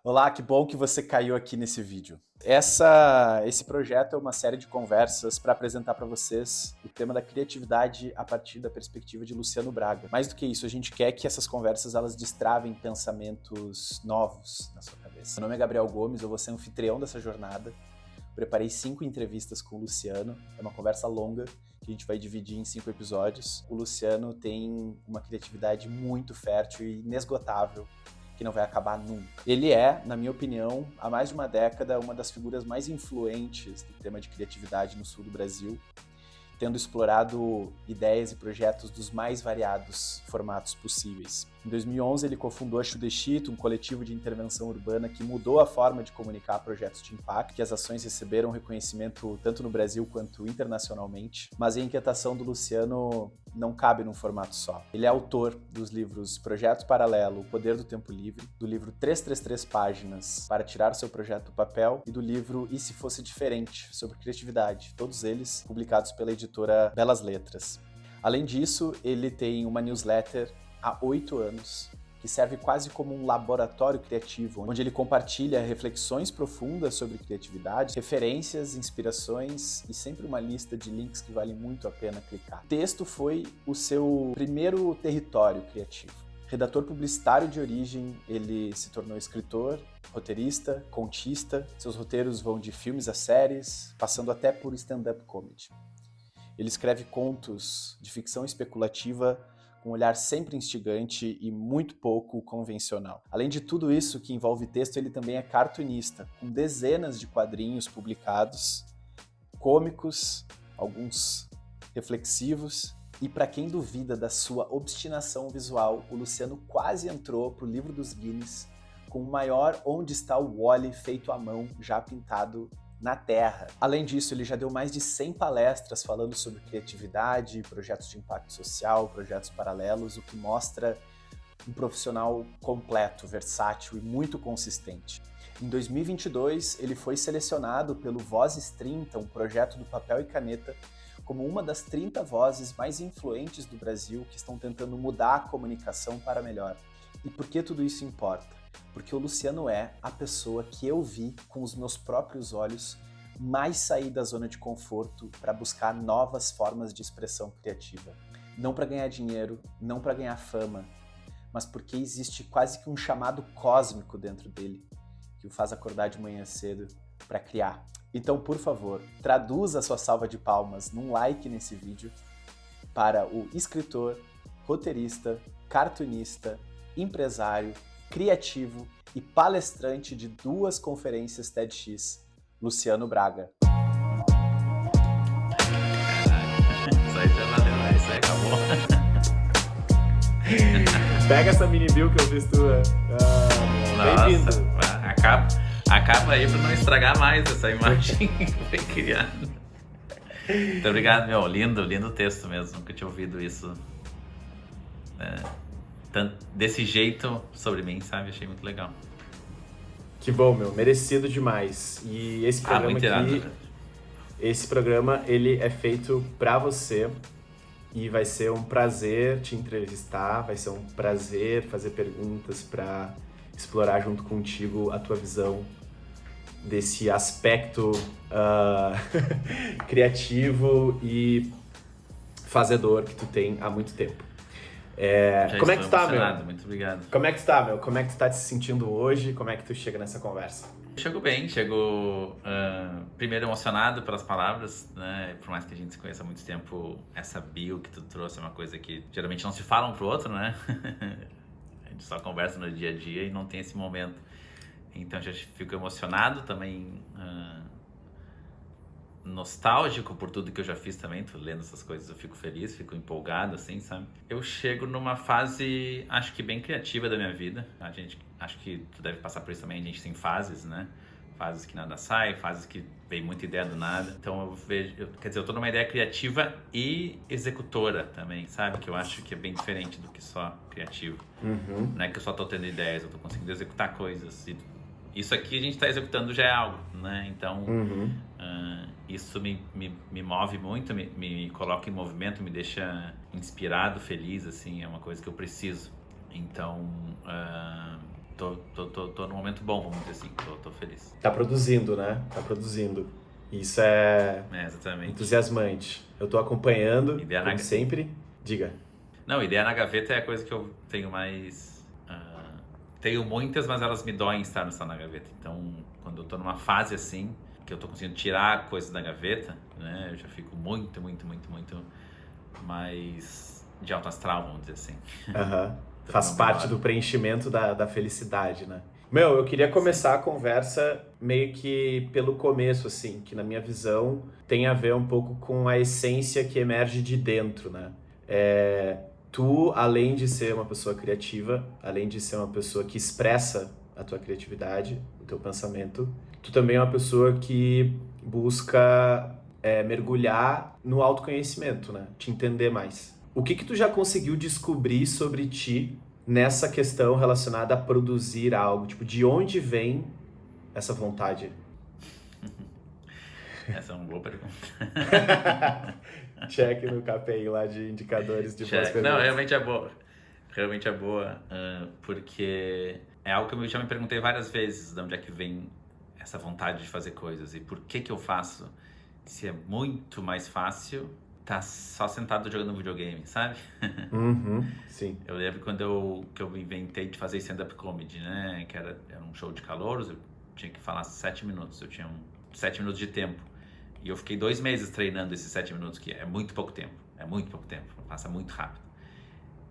Olá, que bom que você caiu aqui nesse vídeo. Esse projeto é uma série de conversas para apresentar para vocês o tema da criatividade a partir da perspectiva de Luciano Braga. Mais do que isso, a gente quer que essas conversas elas destravem pensamentos novos na sua cabeça. Meu nome é Gabriel Gomes, eu vou ser anfitrião dessa jornada. Preparei 5 entrevistas com o Luciano, é uma conversa longa que a gente vai dividir em 5 episódios. O Luciano tem uma criatividade muito fértil e inesgotável, que não vai acabar nunca. Ele é, na minha opinião, há mais de uma década, uma das figuras mais influentes do tema de criatividade no sul do Brasil, tendo explorado ideias e projetos dos mais variados formatos possíveis. Em 2011, ele cofundou a Chudeshit, um coletivo de intervenção urbana que mudou a forma de comunicar projetos de impacto, que as ações receberam reconhecimento tanto no Brasil quanto internacionalmente. Mas a inquietação do Luciano não cabe num formato só. Ele é autor dos livros Projeto Paralelo, O Poder do Tempo Livre, do livro 333 Páginas para Tirar o Seu Projeto do Papel e do livro E Se Fosse Diferente, sobre criatividade, todos eles publicados pela editora Belas Letras. Além disso, ele tem uma newsletter há 8 anos, que serve quase como um laboratório criativo, onde ele compartilha reflexões profundas sobre criatividade, referências, inspirações e sempre uma lista de links que vale muito a pena clicar. O texto foi o seu primeiro território criativo. Redator publicitário de origem, ele se tornou escritor, roteirista, contista. Seus roteiros vão de filmes a séries, passando até por stand-up comedy. Ele escreve contos de ficção especulativa com um olhar sempre instigante e muito pouco convencional. Além de tudo isso que envolve texto, ele também é cartunista, com dezenas de quadrinhos publicados, cômicos, alguns reflexivos. E para quem duvida da sua obstinação visual, o Luciano quase entrou para o livro dos Guinness com o maior Onde Está o Wall-E feito à mão, já pintado na Terra. Além disso, ele já deu mais de 100 palestras falando sobre criatividade, projetos de impacto social, projetos paralelos, o que mostra um profissional completo, versátil e muito consistente. Em 2022, ele foi selecionado pelo Vozes 30, um projeto do papel e caneta, como uma das 30 vozes mais influentes do Brasil que estão tentando mudar a comunicação para melhor. E por que tudo isso importa? Porque o Luciano é a pessoa que eu vi com os meus próprios olhos mais sair da zona de conforto para buscar novas formas de expressão criativa. Não para ganhar dinheiro, não para ganhar fama, mas porque existe quase que um chamado cósmico dentro dele, que o faz acordar de manhã cedo para criar. Então, por favor, traduza a sua salva de palmas num like nesse vídeo para o escritor, roteirista, cartunista, empresário, criativo e palestrante de 2 conferências TEDx, Luciano Braga. Isso aí já valeu, isso aí acabou. Pega essa mini bill que eu fiz tua. Bem-vindo. Nossa, acaba aí pra não estragar mais essa imagem que foi criada. Muito obrigado, meu. Lindo texto mesmo, nunca tinha ouvido isso desse jeito sobre mim, sabe? Achei muito legal. Que bom, meu. Merecido demais. E esse programa muito aqui, irado. esse programa, ele é feito pra você e vai ser um prazer te entrevistar, vai ser um prazer fazer perguntas pra explorar junto contigo a tua visão desse aspecto criativo e fazedor que tu tem há muito tempo. Como é que tu tá, meu? Muito obrigado. Como é que tu tá, meu? Como é que tu tá te sentindo hoje? Como é que tu chega nessa conversa? Chego bem, primeiro emocionado pelas palavras, né? Por mais que a gente se conheça há muito tempo, essa bio que tu trouxe é uma coisa que geralmente não se fala um pro outro, né? A gente só conversa no dia a dia e não tem esse momento. Então já fico emocionado também, nostálgico por tudo que eu já fiz também. Tô lendo essas coisas, eu fico feliz, fico empolgado, assim, sabe? Eu chego numa fase, acho que bem criativa da minha vida. Acho que tu deve passar por isso também, a gente tem fases, né? Fases que nada sai, fases que vem muita ideia do nada. Então eu tô numa ideia criativa e executora também, sabe? Que eu acho que é bem diferente do que só criativo. Uhum. Não é que eu só tô tendo ideias, eu tô conseguindo executar coisas. E isso aqui a gente tá executando já é algo, né? Então, isso me move muito, me coloca em movimento, me deixa inspirado, feliz, assim, é uma coisa que eu preciso. Então, tô num momento bom, vamos dizer assim, tô feliz. Tá produzindo, né? Tá produzindo. Isso é Exatamente. entusiasmante. Eu tô acompanhando, Ideia como sempre. Diga. Não, ideia na gaveta é a coisa que eu tenho mais... tenho muitas, mas elas me doem estar no na gaveta. Então, quando eu tô numa fase assim, que eu tô conseguindo tirar coisas da gaveta, né? Eu já fico muito mais de alto astral, vamos dizer assim. Faz parte do preenchimento da felicidade, né? Eu queria começar a conversa meio que pelo começo, assim, que na minha visão tem a ver um pouco com a essência que emerge de dentro, né? Tu, além de ser uma pessoa criativa, além de ser uma pessoa que expressa a tua criatividade, o teu pensamento, tu também é uma pessoa que busca mergulhar no autoconhecimento, né? Te entender mais. O que tu já conseguiu descobrir sobre ti nessa questão relacionada a produzir algo? Tipo, de onde vem essa vontade? Essa é uma boa pergunta. Check no KPI lá de indicadores de boas perguntas. Não, realmente é boa. Realmente é boa, porque é algo que eu já me perguntei várias vezes, de onde é que vem essa vontade de fazer coisas e por que eu faço, se é muito mais fácil tá só sentado jogando videogame, sabe? Sim. Eu lembro quando que eu inventei de fazer stand-up comedy, né? Que era um show de calouros, eu tinha que falar 7 minutos, eu tinha 7 minutos de tempo. E eu fiquei 2 meses treinando esses 7 minutos, que é muito pouco tempo, passa muito rápido.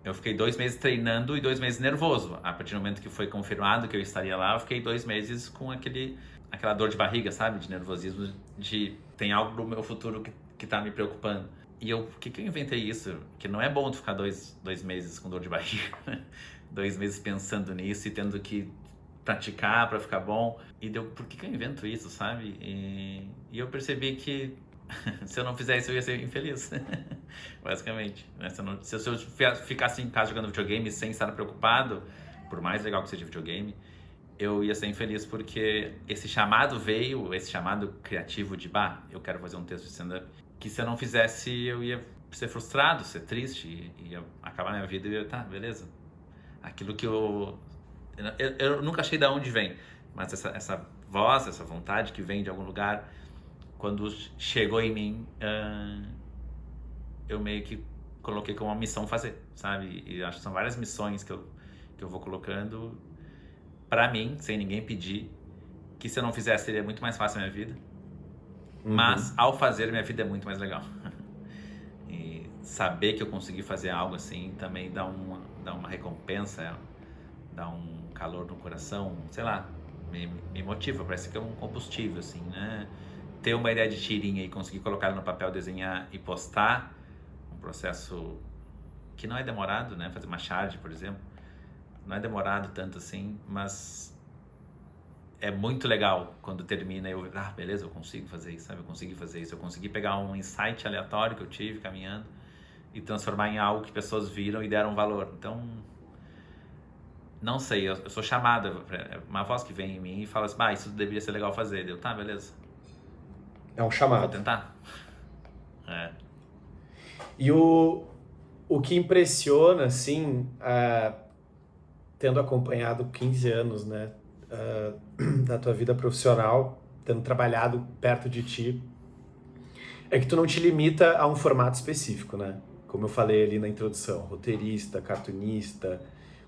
Eu fiquei 2 meses treinando e 2 meses nervoso. A partir do momento que foi confirmado que eu estaria lá, eu fiquei 2 meses com aquela dor de barriga, sabe? De nervosismo, de tem algo no meu futuro que tá me preocupando. E por que eu inventei isso? Que não é bom tu ficar 2 meses com dor de barriga, 2 meses pensando nisso e tendo que praticar pra ficar bom. E por que eu invento isso, sabe? E eu percebi que se eu não fizesse, eu ia ser infeliz, basicamente. Se eu ficasse em casa jogando videogame sem estar preocupado, por mais legal que seja videogame, eu ia ser infeliz porque esse chamado criativo de, eu quero fazer um texto de stand-up, que se eu não fizesse, eu ia ser frustrado, ser triste, ia acabar minha vida e eu ia, tá, beleza. Aquilo que eu nunca achei de onde vem, mas essa voz, essa vontade que vem de algum lugar, quando chegou em mim, eu meio que coloquei como uma missão fazer, sabe? E acho que são várias missões que eu vou colocando pra mim, sem ninguém pedir, que se eu não fizesse seria muito mais fácil a minha vida. Mas ao fazer, minha vida é muito mais legal. E saber que eu consegui fazer algo assim também dá uma recompensa, dá um calor no coração, sei lá, me motiva, parece que é um combustível, assim, né? Ter uma ideia de tirinha e conseguir colocar no papel, desenhar e postar, um processo que não é demorado, né? Fazer uma charge, por exemplo, não é demorado tanto assim, mas é muito legal quando termina eu, beleza, eu consigo fazer isso, sabe? Eu consegui fazer isso, eu consegui pegar um insight aleatório que eu tive caminhando e transformar em algo que pessoas viram e deram valor. Então, não sei, eu sou chamado, uma voz que vem em mim e fala assim, isso deveria ser legal fazer. Eu, tá, beleza. É um chamado. Vou tentar. E o que impressiona, assim, tendo acompanhado 15 anos, né, da tua vida profissional, tendo trabalhado perto de ti, é que tu não te limita a um formato específico, né? Como eu falei ali na introdução, roteirista, cartunista,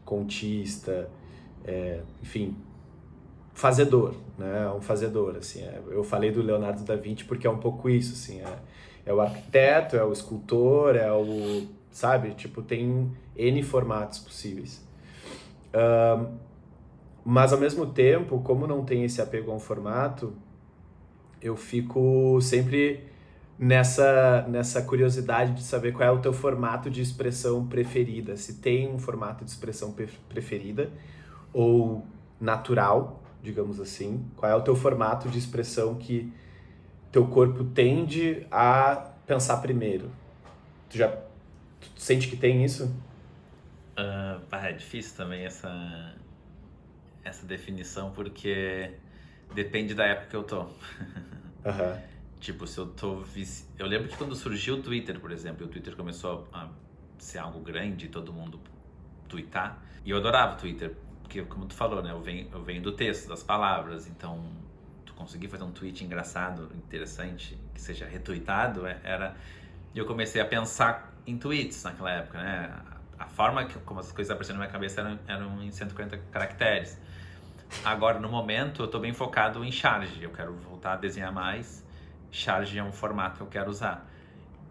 contista, enfim, fazedor, né? Um fazedor, assim. Eu falei do Leonardo da Vinci porque é um pouco isso, assim. É o arquiteto, é o escultor, sabe? Tipo, tem N formatos possíveis. Mas, ao mesmo tempo, como não tem esse apego a um formato, eu fico sempre nessa curiosidade de saber qual é o teu formato de expressão preferida. Se tem um formato de expressão preferida ou natural, digamos assim. Qual é o teu formato de expressão que teu corpo tende a pensar primeiro? Tu sente que tem isso? É difícil também essa definição, porque depende da época que eu tô. Tipo, se eu tô... Eu lembro que quando surgiu o Twitter, por exemplo, o Twitter começou a ser algo grande, todo mundo tweetar, e eu adorava o Twitter, porque como tu falou, né, eu venho do texto, das palavras, então tu conseguir fazer um tweet engraçado, interessante, que seja retweetado, e eu comecei a pensar em tweets naquela época, né, a forma como as coisas apareciam na minha cabeça eram em 140 caracteres. Agora, no momento, eu tô bem focado em charge, eu quero voltar a desenhar mais, charge é um formato que eu quero usar.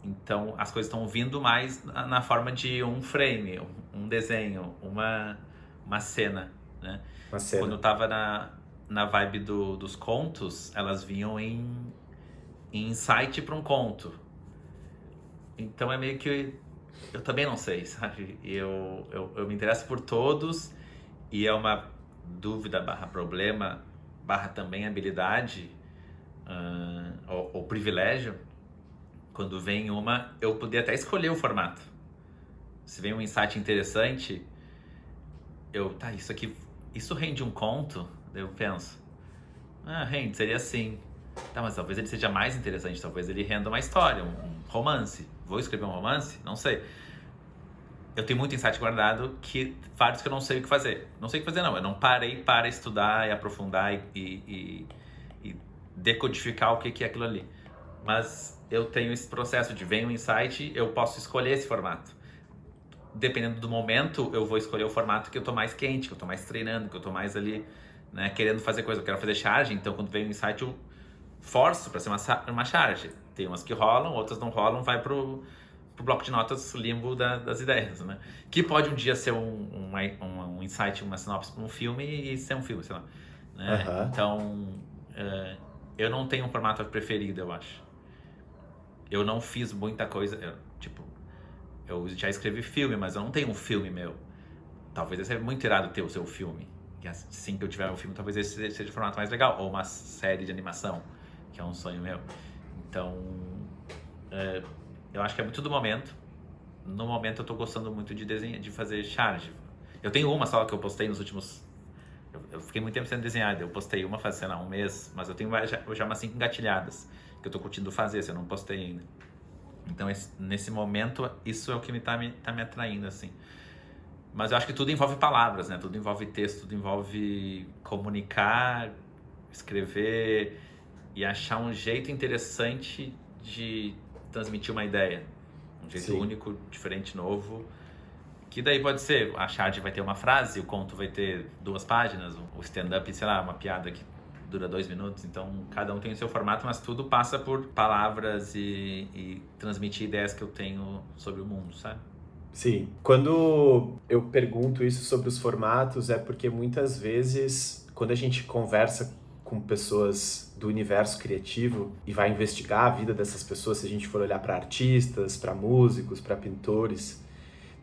Então, as coisas estão vindo mais na forma de um frame, um desenho, uma cena, né? Uma cena. Quando eu tava na vibe dos contos, elas vinham em insight para um conto. Então, é meio que... Eu também não sei, sabe? Eu me interesso por todos e é uma dúvida / problema / também habilidade ou privilégio. Quando vem eu poder até escolher o formato. Se vem um insight interessante, isso rende um conto? Eu penso, rende, seria assim. Tá, mas talvez ele seja mais interessante, talvez ele renda uma história, um romance. Vou escrever um romance? Não sei. Eu tenho muito insight guardado, vários que eu não sei o que fazer. Não sei o que fazer, não. Eu não parei para estudar e aprofundar e decodificar o que é aquilo ali. Mas eu tenho esse processo de vem um insight, eu posso escolher esse formato. Dependendo do momento, eu vou escolher o formato que eu tô mais quente, que eu tô mais treinando, que eu tô mais ali, né, querendo fazer coisa. Eu quero fazer charge, então quando vem um insight eu forço para ser uma charge. Tem umas que rolam, outras não rolam, vai pro bloco de notas limbo das ideias, né? Que pode um dia ser um insight, uma sinopse para um filme e ser um filme, sei lá. Né? Uhum. Então, eu não tenho um formato preferido, eu acho. Eu não fiz muita coisa, eu já escrevi filme, mas eu não tenho um filme meu. Talvez seja muito irado ter o seu filme. E assim que eu tiver um filme, talvez esse seja o formato mais legal. Ou uma série de animação, que é um sonho meu. Então, eu acho que é muito do momento. No momento eu tô gostando muito de desenhar, de fazer charge. Eu tenho uma só que eu postei nos últimos... Eu fiquei muito tempo sendo desenhado. Eu postei uma faz, sei lá, um mês. Mas eu tenho já umas 5 engatilhadas que eu tô curtindo fazer, se eu não postei ainda. Então, nesse momento, isso é o que tá me atraindo, assim. Mas eu acho que tudo envolve palavras, né? Tudo envolve texto, tudo envolve comunicar, escrever e achar um jeito interessante de transmitir uma ideia. Um jeito Sim. único, diferente, novo. Que daí pode ser, a charge vai ter uma frase, o conto vai ter 2 páginas, o stand-up, sei lá, uma piada que dura 2 minutos. Então, cada um tem o seu formato, mas tudo passa por palavras e transmitir ideias que eu tenho sobre o mundo, sabe? Sim. Quando eu pergunto isso sobre os formatos, é porque muitas vezes, quando a gente conversa com pessoas do universo criativo e vai investigar a vida dessas pessoas, se a gente for olhar para artistas, para músicos, para pintores,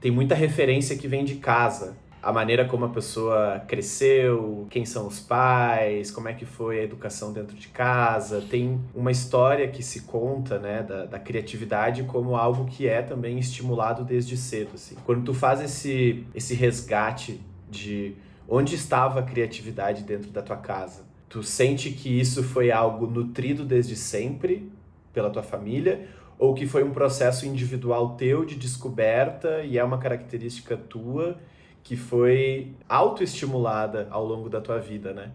tem muita referência que vem de casa. A maneira como a pessoa cresceu, quem são os pais, como é que foi a educação dentro de casa. Tem uma história que se conta, né, da criatividade como algo que é também estimulado desde cedo, assim. Quando tu faz esse resgate de onde estava a criatividade dentro da tua casa, tu sente que isso foi algo nutrido desde sempre pela tua família, ou que foi um processo individual teu de descoberta e é uma característica tua que foi autoestimulada ao longo da tua vida, né?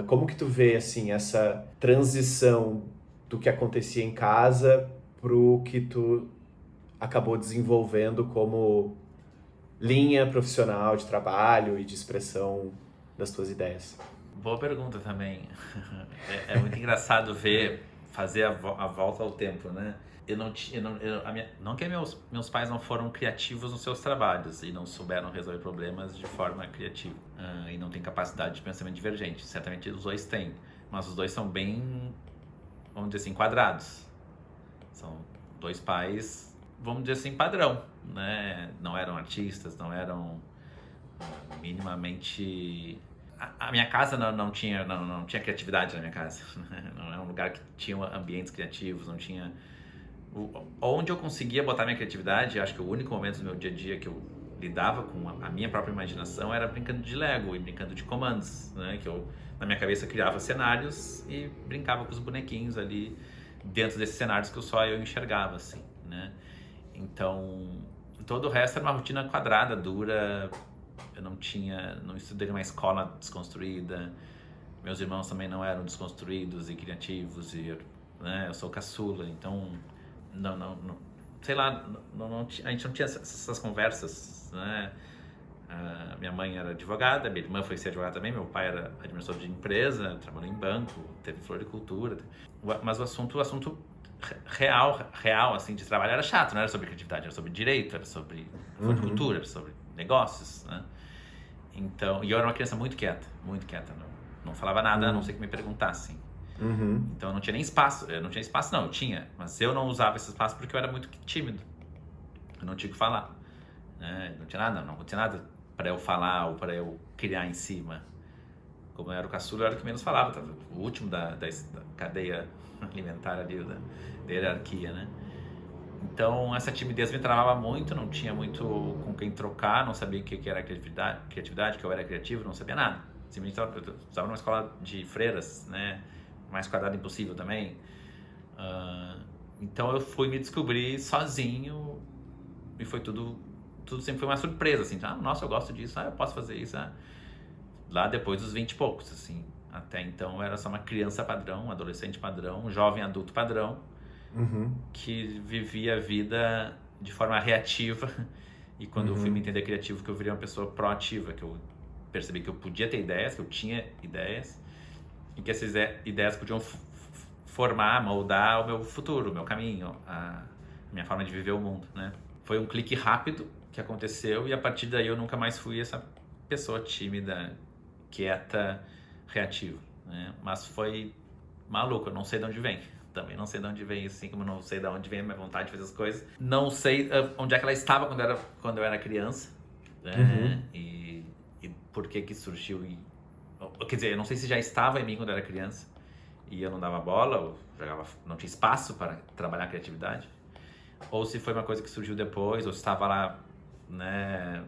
Como que tu vê, assim, essa transição do que acontecia em casa pro que tu acabou desenvolvendo como linha profissional de trabalho e de expressão das tuas ideias? Boa pergunta também. É muito engraçado fazer a volta ao tempo, né? Não que meus pais não foram criativos nos seus trabalhos e não souberam resolver problemas de forma criativa e não têm capacidade de pensamento divergente. Certamente os dois têm, mas os dois são bem, vamos dizer assim, quadrados. São 2 pais, vamos dizer assim, padrão, né? Não eram artistas, não eram minimamente... A minha casa não tinha criatividade na minha casa. Não é um lugar que tinha ambientes criativos, não tinha... Onde eu conseguia botar minha criatividade, acho que o único momento do meu dia a dia que eu lidava com a minha própria imaginação era brincando de Lego e brincando de comandos, né? Que eu, na minha cabeça, criava cenários e brincava com os bonequinhos ali dentro desses cenários que só eu enxergava, assim, né? Então, todo o resto era uma rotina quadrada, dura, Eu não estudei numa escola desconstruída. Meus irmãos também não eram desconstruídos e criativos, né, eu sou caçula, então não sei lá, a gente não tinha essas conversas, né? Minha mãe era advogada, minha irmã foi ser advogada também, meu pai era administrador de empresa, trabalhou em banco, teve floricultura, mas o assunto real assim, de trabalho era chato, não era sobre criatividade, era sobre direito, era sobre floricultura, era sobre negócios, né? Então, e eu era uma criança muito quieta, não falava nada, a não ser que me perguntassem. Então eu não tinha nem espaço, eu tinha, mas eu não usava esse espaço porque eu era muito tímido, eu não tinha o que falar, né? Não tinha nada, não acontecia nada para eu falar ou para eu criar em cima. Como eu era o caçula, eu era o que menos falava, tava o último da cadeia alimentar ali, da hierarquia, né? Então essa timidez me travava muito, não tinha muito com quem trocar, não sabia o que era criatividade, que eu era criativo, não sabia nada. Simplesmente eu estava numa escola de freiras, né? Mais quadrado impossível também. Então eu fui me descobrir sozinho e foi tudo sempre foi uma surpresa, assim. Nossa, eu gosto disso, eu posso fazer isso. Lá depois dos 20 e poucos, assim. Até então eu era só uma criança padrão, um adolescente padrão, um jovem adulto padrão, que vivia a vida de forma reativa. E quando eu fui me entender criativo, que eu virei uma pessoa proativa, que eu percebi que eu podia ter ideias, que eu tinha ideias, e que essas ideias podiam formar, moldar o meu futuro, o meu caminho, a minha forma de viver o mundo, né? Foi um clique rápido que aconteceu e a partir daí eu nunca mais fui essa pessoa tímida, quieta, reativa, né? Mas foi maluco, eu não sei de onde vem. Também não sei de onde vem, assim como não sei de onde vem a minha vontade de fazer as coisas. Não sei onde é que ela estava quando eu era criança, né? E por que surgiu. Quer dizer, eu não sei se já estava em mim quando eu era criança e eu não dava bola, ou não tinha espaço para trabalhar a criatividade, ou se foi uma coisa que surgiu depois, ou se estava lá, né,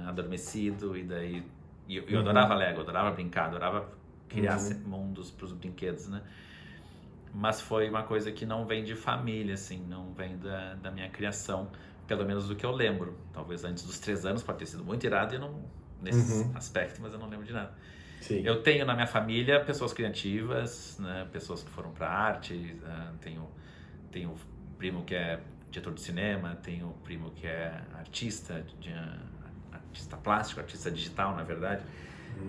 adormecido, e daí... Eu adorava Lego, adorava brincar, adorava criar mundos para os brinquedos, né? Mas foi uma coisa que não vem de família, assim, não vem da minha criação, pelo menos do que eu lembro. Talvez antes dos 3 anos pode ter sido muito irado e nesse aspecto, mas eu não lembro de nada. Sim. Eu tenho na minha família pessoas criativas, né, pessoas que foram para arte, tenho primo que é diretor de cinema, tenho primo que é artista plástico, artista digital, na verdade.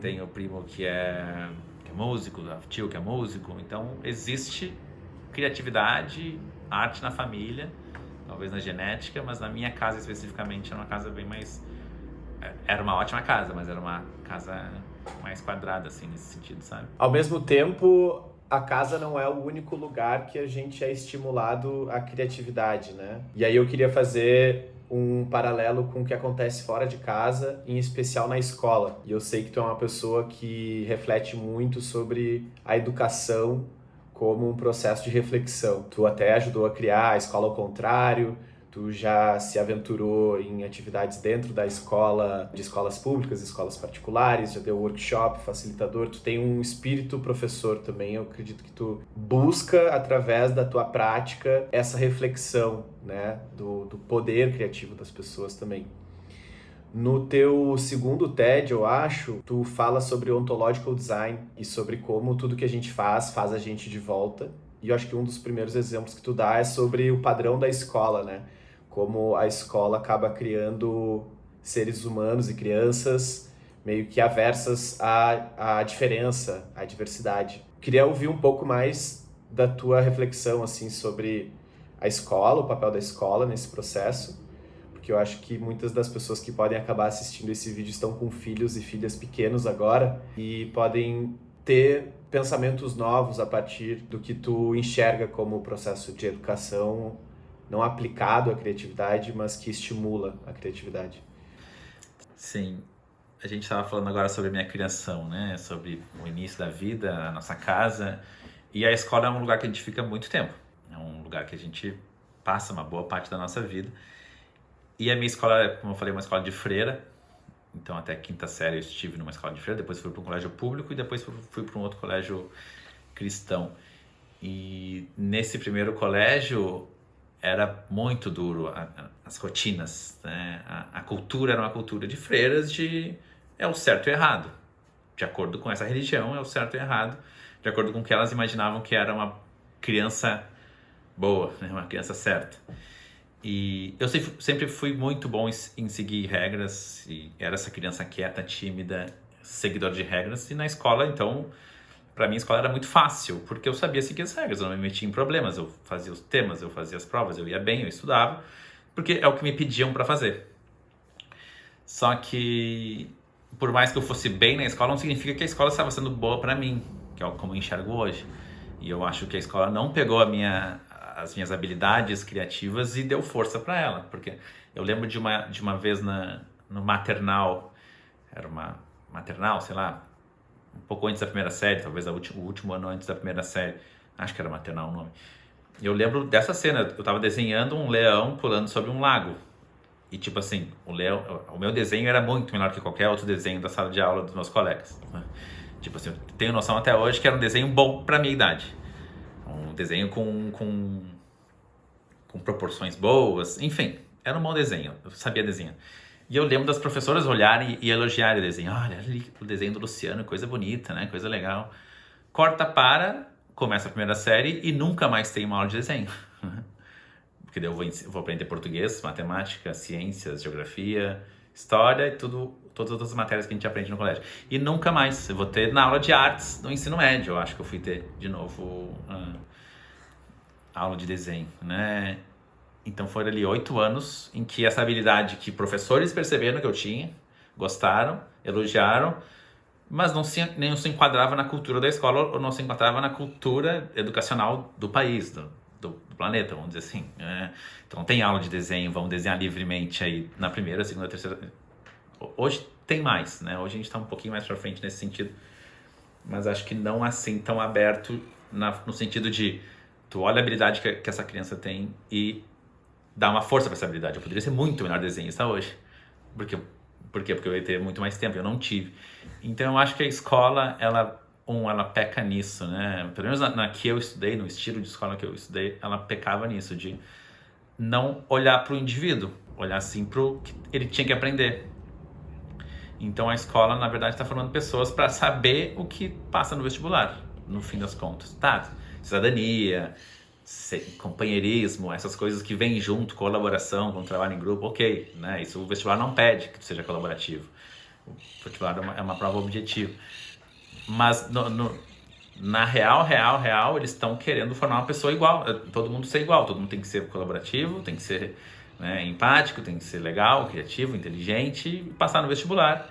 Tenho primo que é músico, tio que é músico. Então existe criatividade, arte na família, talvez na genética, mas na minha casa especificamente era uma casa bem mais... Era uma ótima casa, mas era uma casa mais quadrada, assim, nesse sentido, sabe? Ao mesmo tempo, a casa não é o único lugar que a gente é estimulado à criatividade, né? E aí eu queria fazer um paralelo com o que acontece fora de casa, em especial na escola. E eu sei que tu é uma pessoa que reflete muito sobre a educação como um processo de reflexão. Tu até ajudou a criar a Escola ao Contrário, tu já se aventurou em atividades dentro da escola, de escolas públicas, escolas particulares, já deu workshop, facilitador, tu tem um espírito professor também. Eu acredito que tu busca, através da tua prática, essa reflexão, né, do poder criativo das pessoas também. No teu segundo TED, eu acho, tu fala sobre ontological design e sobre como tudo que a gente faz a gente de volta. E eu acho que um dos primeiros exemplos que tu dá é sobre o padrão da escola, né? Como a escola acaba criando seres humanos e crianças meio que aversas à diferença, à diversidade. Queria ouvir um pouco mais da tua reflexão, assim, sobre a escola, o papel da escola nesse processo, porque eu acho que muitas das pessoas que podem acabar assistindo esse vídeo estão com filhos e filhas pequenos agora e podem ter pensamentos novos a partir do que tu enxerga como processo de educação não aplicado à criatividade, mas que estimula a criatividade. Sim, a gente estava falando agora sobre a minha criação, né? Sobre o início da vida, a nossa casa, e a escola é um lugar que a gente fica muito tempo, é um lugar que a gente passa uma boa parte da nossa vida. E a minha escola, como eu falei, é uma escola de freira, então até a 5ª série eu estive numa escola de freira, depois fui para um colégio público e depois fui para um outro colégio cristão. E nesse primeiro colégio era muito duro as rotinas, né? A cultura era uma cultura de freiras, de é o certo e o errado. De acordo com essa religião, é o certo e o errado. De acordo com o que elas imaginavam que era uma criança boa, né? Uma criança certa. E eu sempre fui muito bom em seguir regras, e era essa criança quieta, tímida, seguidor de regras. E na escola, então, para mim a escola era muito fácil, porque eu sabia seguir as regras, eu não me metia em problemas, eu fazia os temas, eu fazia as provas, eu ia bem, eu estudava, porque é o que me pediam para fazer. Só que, por mais que eu fosse bem na escola, não significa que a escola estava sendo boa para mim, que é como eu enxergo hoje. E eu acho que a escola não pegou as minhas habilidades criativas e deu força para ela, porque eu lembro de uma vez no maternal, era uma maternal, sei lá, um pouco antes da primeira série, talvez o último ano antes da primeira série, acho que era maternal o nome. Eu lembro dessa cena, eu tava desenhando um leão pulando sobre um lago. E tipo assim, o meu desenho era muito melhor que qualquer outro desenho da sala de aula dos meus colegas, né? Tipo assim, eu tenho noção até hoje que era um desenho bom pra minha idade. Um desenho com proporções boas, enfim, era um bom desenho, eu sabia desenhar. E eu lembro das professoras olharem e elogiarem o desenho. Olha ali o desenho do Luciano, coisa bonita, né? Coisa legal. Começa a primeira série e nunca mais tem uma aula de desenho. Porque daí eu vou aprender português, matemática, ciências, geografia, história e todas as outras matérias que a gente aprende no colégio. E nunca mais. Eu vou ter na aula de artes no ensino médio. Eu acho que eu fui ter de novo aula de desenho, né? Então foram ali 8 anos em que essa habilidade que professores perceberam que eu tinha, gostaram, elogiaram, mas não se enquadrava na cultura da escola ou não se enquadrava na cultura educacional do país, do planeta, vamos dizer assim. Então tem aula de desenho, vamos desenhar livremente aí na primeira, segunda, terceira. Hoje tem mais, né? Hoje a gente está um pouquinho mais para frente nesse sentido, mas acho que não assim tão aberto no sentido de tu olha a habilidade que essa criança tem e dá uma força para essa habilidade. Eu poderia ser muito melhor desenhista hoje. Por quê? Porque eu ia ter muito mais tempo, eu não tive. Então eu acho que a escola, ela peca nisso, né? Pelo menos na que eu estudei, no estilo de escola que eu estudei, ela pecava nisso, de não olhar para o indivíduo, olhar assim para o que ele tinha que aprender. Então a escola, na verdade, está formando pessoas para saber o que passa no vestibular, no fim das contas. Tá, cidadania, companheirismo, essas coisas que vêm junto, colaboração, com trabalho em grupo, ok, né? Isso o vestibular não pede que tu seja colaborativo. O vestibular é uma prova objetiva. Mas na real, eles estão querendo formar uma pessoa igual, todo mundo ser igual, todo mundo tem que ser colaborativo, tem que ser, né, empático, tem que ser legal, criativo, inteligente e passar no vestibular.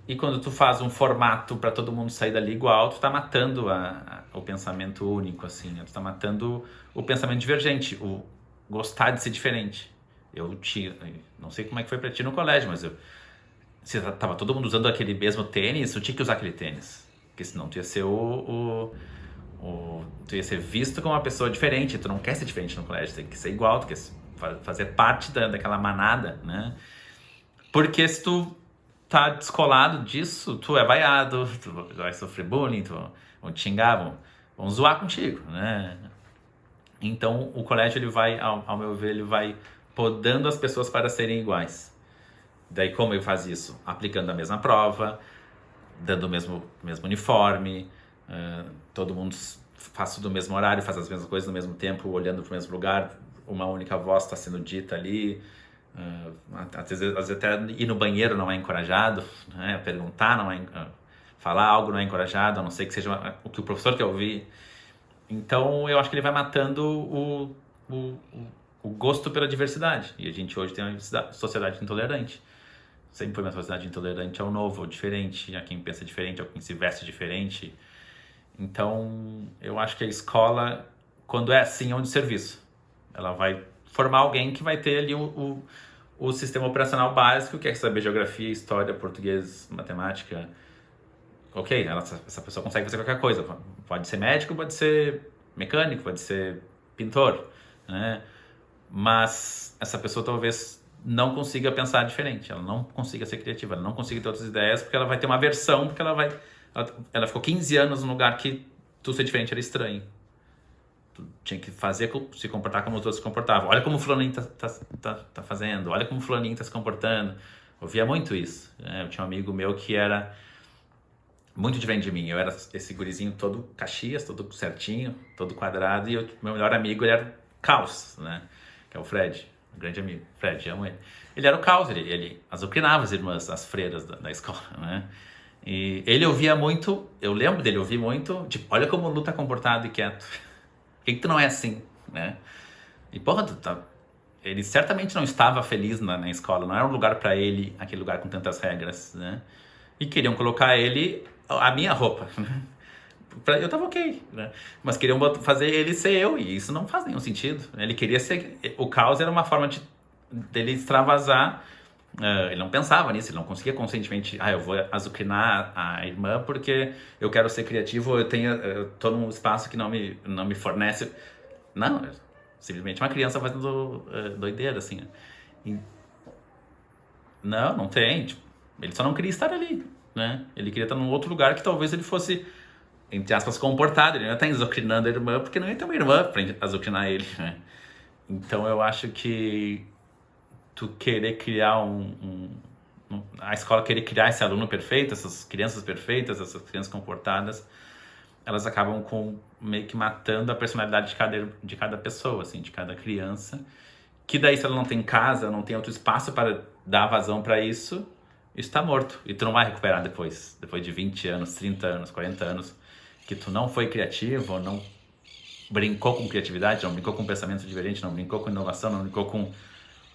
E quando tu faz um formato para todo mundo sair dali igual, tu tá matando o pensamento único, assim, né? Tu tá matando o pensamento divergente, o gostar de ser diferente. Não sei como é que foi pra ti no colégio, mas se tava todo mundo usando aquele mesmo tênis, tu tinha que usar aquele tênis. Porque senão tu ia ser tu ia ser visto como uma pessoa diferente. Tu não quer ser diferente no colégio, tu tem que ser igual, tu quer fazer parte daquela manada, né? Porque se tu tá descolado disso, tu é vaiado, tu vai sofrer bullying, vão te xingar, vão zoar contigo, né? Então o colégio, ele vai, ao meu ver, ele vai podando as pessoas para serem iguais. Daí como ele faz isso? Aplicando a mesma prova, dando o mesmo uniforme, todo mundo faz tudo no mesmo horário, faz as mesmas coisas no mesmo tempo, olhando para o mesmo lugar, uma única voz está sendo dita ali. Às vezes até ir no banheiro não é encorajado, né? Perguntar não é, falar algo não é encorajado, a não ser que seja o que o professor quer ouvir. Então eu acho que ele vai matando o gosto pela diversidade, e a gente hoje tem uma sociedade intolerante. Sempre foi uma sociedade intolerante ao novo, ao diferente, a quem pensa diferente, a quem se veste diferente. Então eu acho que a escola, quando é assim, é um desserviço. Ela vai formar alguém que vai ter ali o sistema operacional básico, que é saber geografia, história, português, matemática. Ok, essa pessoa consegue fazer qualquer coisa. Pode ser médico, pode ser mecânico, pode ser pintor, né? Mas essa pessoa talvez não consiga pensar diferente, ela não consiga ser criativa, ela não consiga ter outras ideias, porque ela vai ter uma aversão, porque ela ficou 15 anos num lugar que tu ser diferente era estranho. Tu tinha que se comportar como os outros se comportavam. Olha como o fulaninho tá fazendo, olha como o fulaninho tá se comportando. Eu via muito isso, né? Eu tinha um amigo meu que era muito diferente de mim. Eu era esse gurizinho todo Caxias, todo certinho, todo quadrado, e meu melhor amigo, ele era caos, né? Que é o Fred, um grande amigo. Fred, amo ele. Ele era o caos, ele azucrinava as irmãs, as freiras da escola, né? E ele ouvia muito, eu lembro dele ouvir muito, tipo, olha como o Lu tá comportado e quieto. Por que tu não é assim, né? E porra, ele certamente não estava feliz na escola, não era um lugar pra ele, aquele lugar com tantas regras, né? E queriam colocar ele, a minha roupa, né? Eu tava ok, né? Mas queriam fazer ele ser eu, e isso não faz nenhum sentido. Ele queria ser... O caos era uma forma dele extravasar. Ele não pensava nisso, ele não conseguia conscientemente, eu vou azucrinar a irmã porque eu quero ser criativo, eu tô num espaço que não me fornece. Não, simplesmente uma criança fazendo doideira, assim. E, não tem, tipo, ele só não queria estar ali, né? Ele queria estar num outro lugar que talvez ele fosse, entre aspas, comportado. Ele não ia estar azucrinando a irmã porque não ia ter uma irmã pra azucrinar ele, né? Então eu acho que tu querer criar a escola querer criar esse aluno perfeito, essas crianças perfeitas, essas crianças comportadas, elas acabam meio que matando a personalidade de cada pessoa, assim, de cada criança, que daí se ela não tem casa, não tem outro espaço para dar vazão para isso está morto, e tu não vai recuperar depois de 20 anos, 30 anos, 40 anos, que tu não foi criativo, não brincou com criatividade, não brincou com pensamento diferente, não brincou com inovação, não brincou com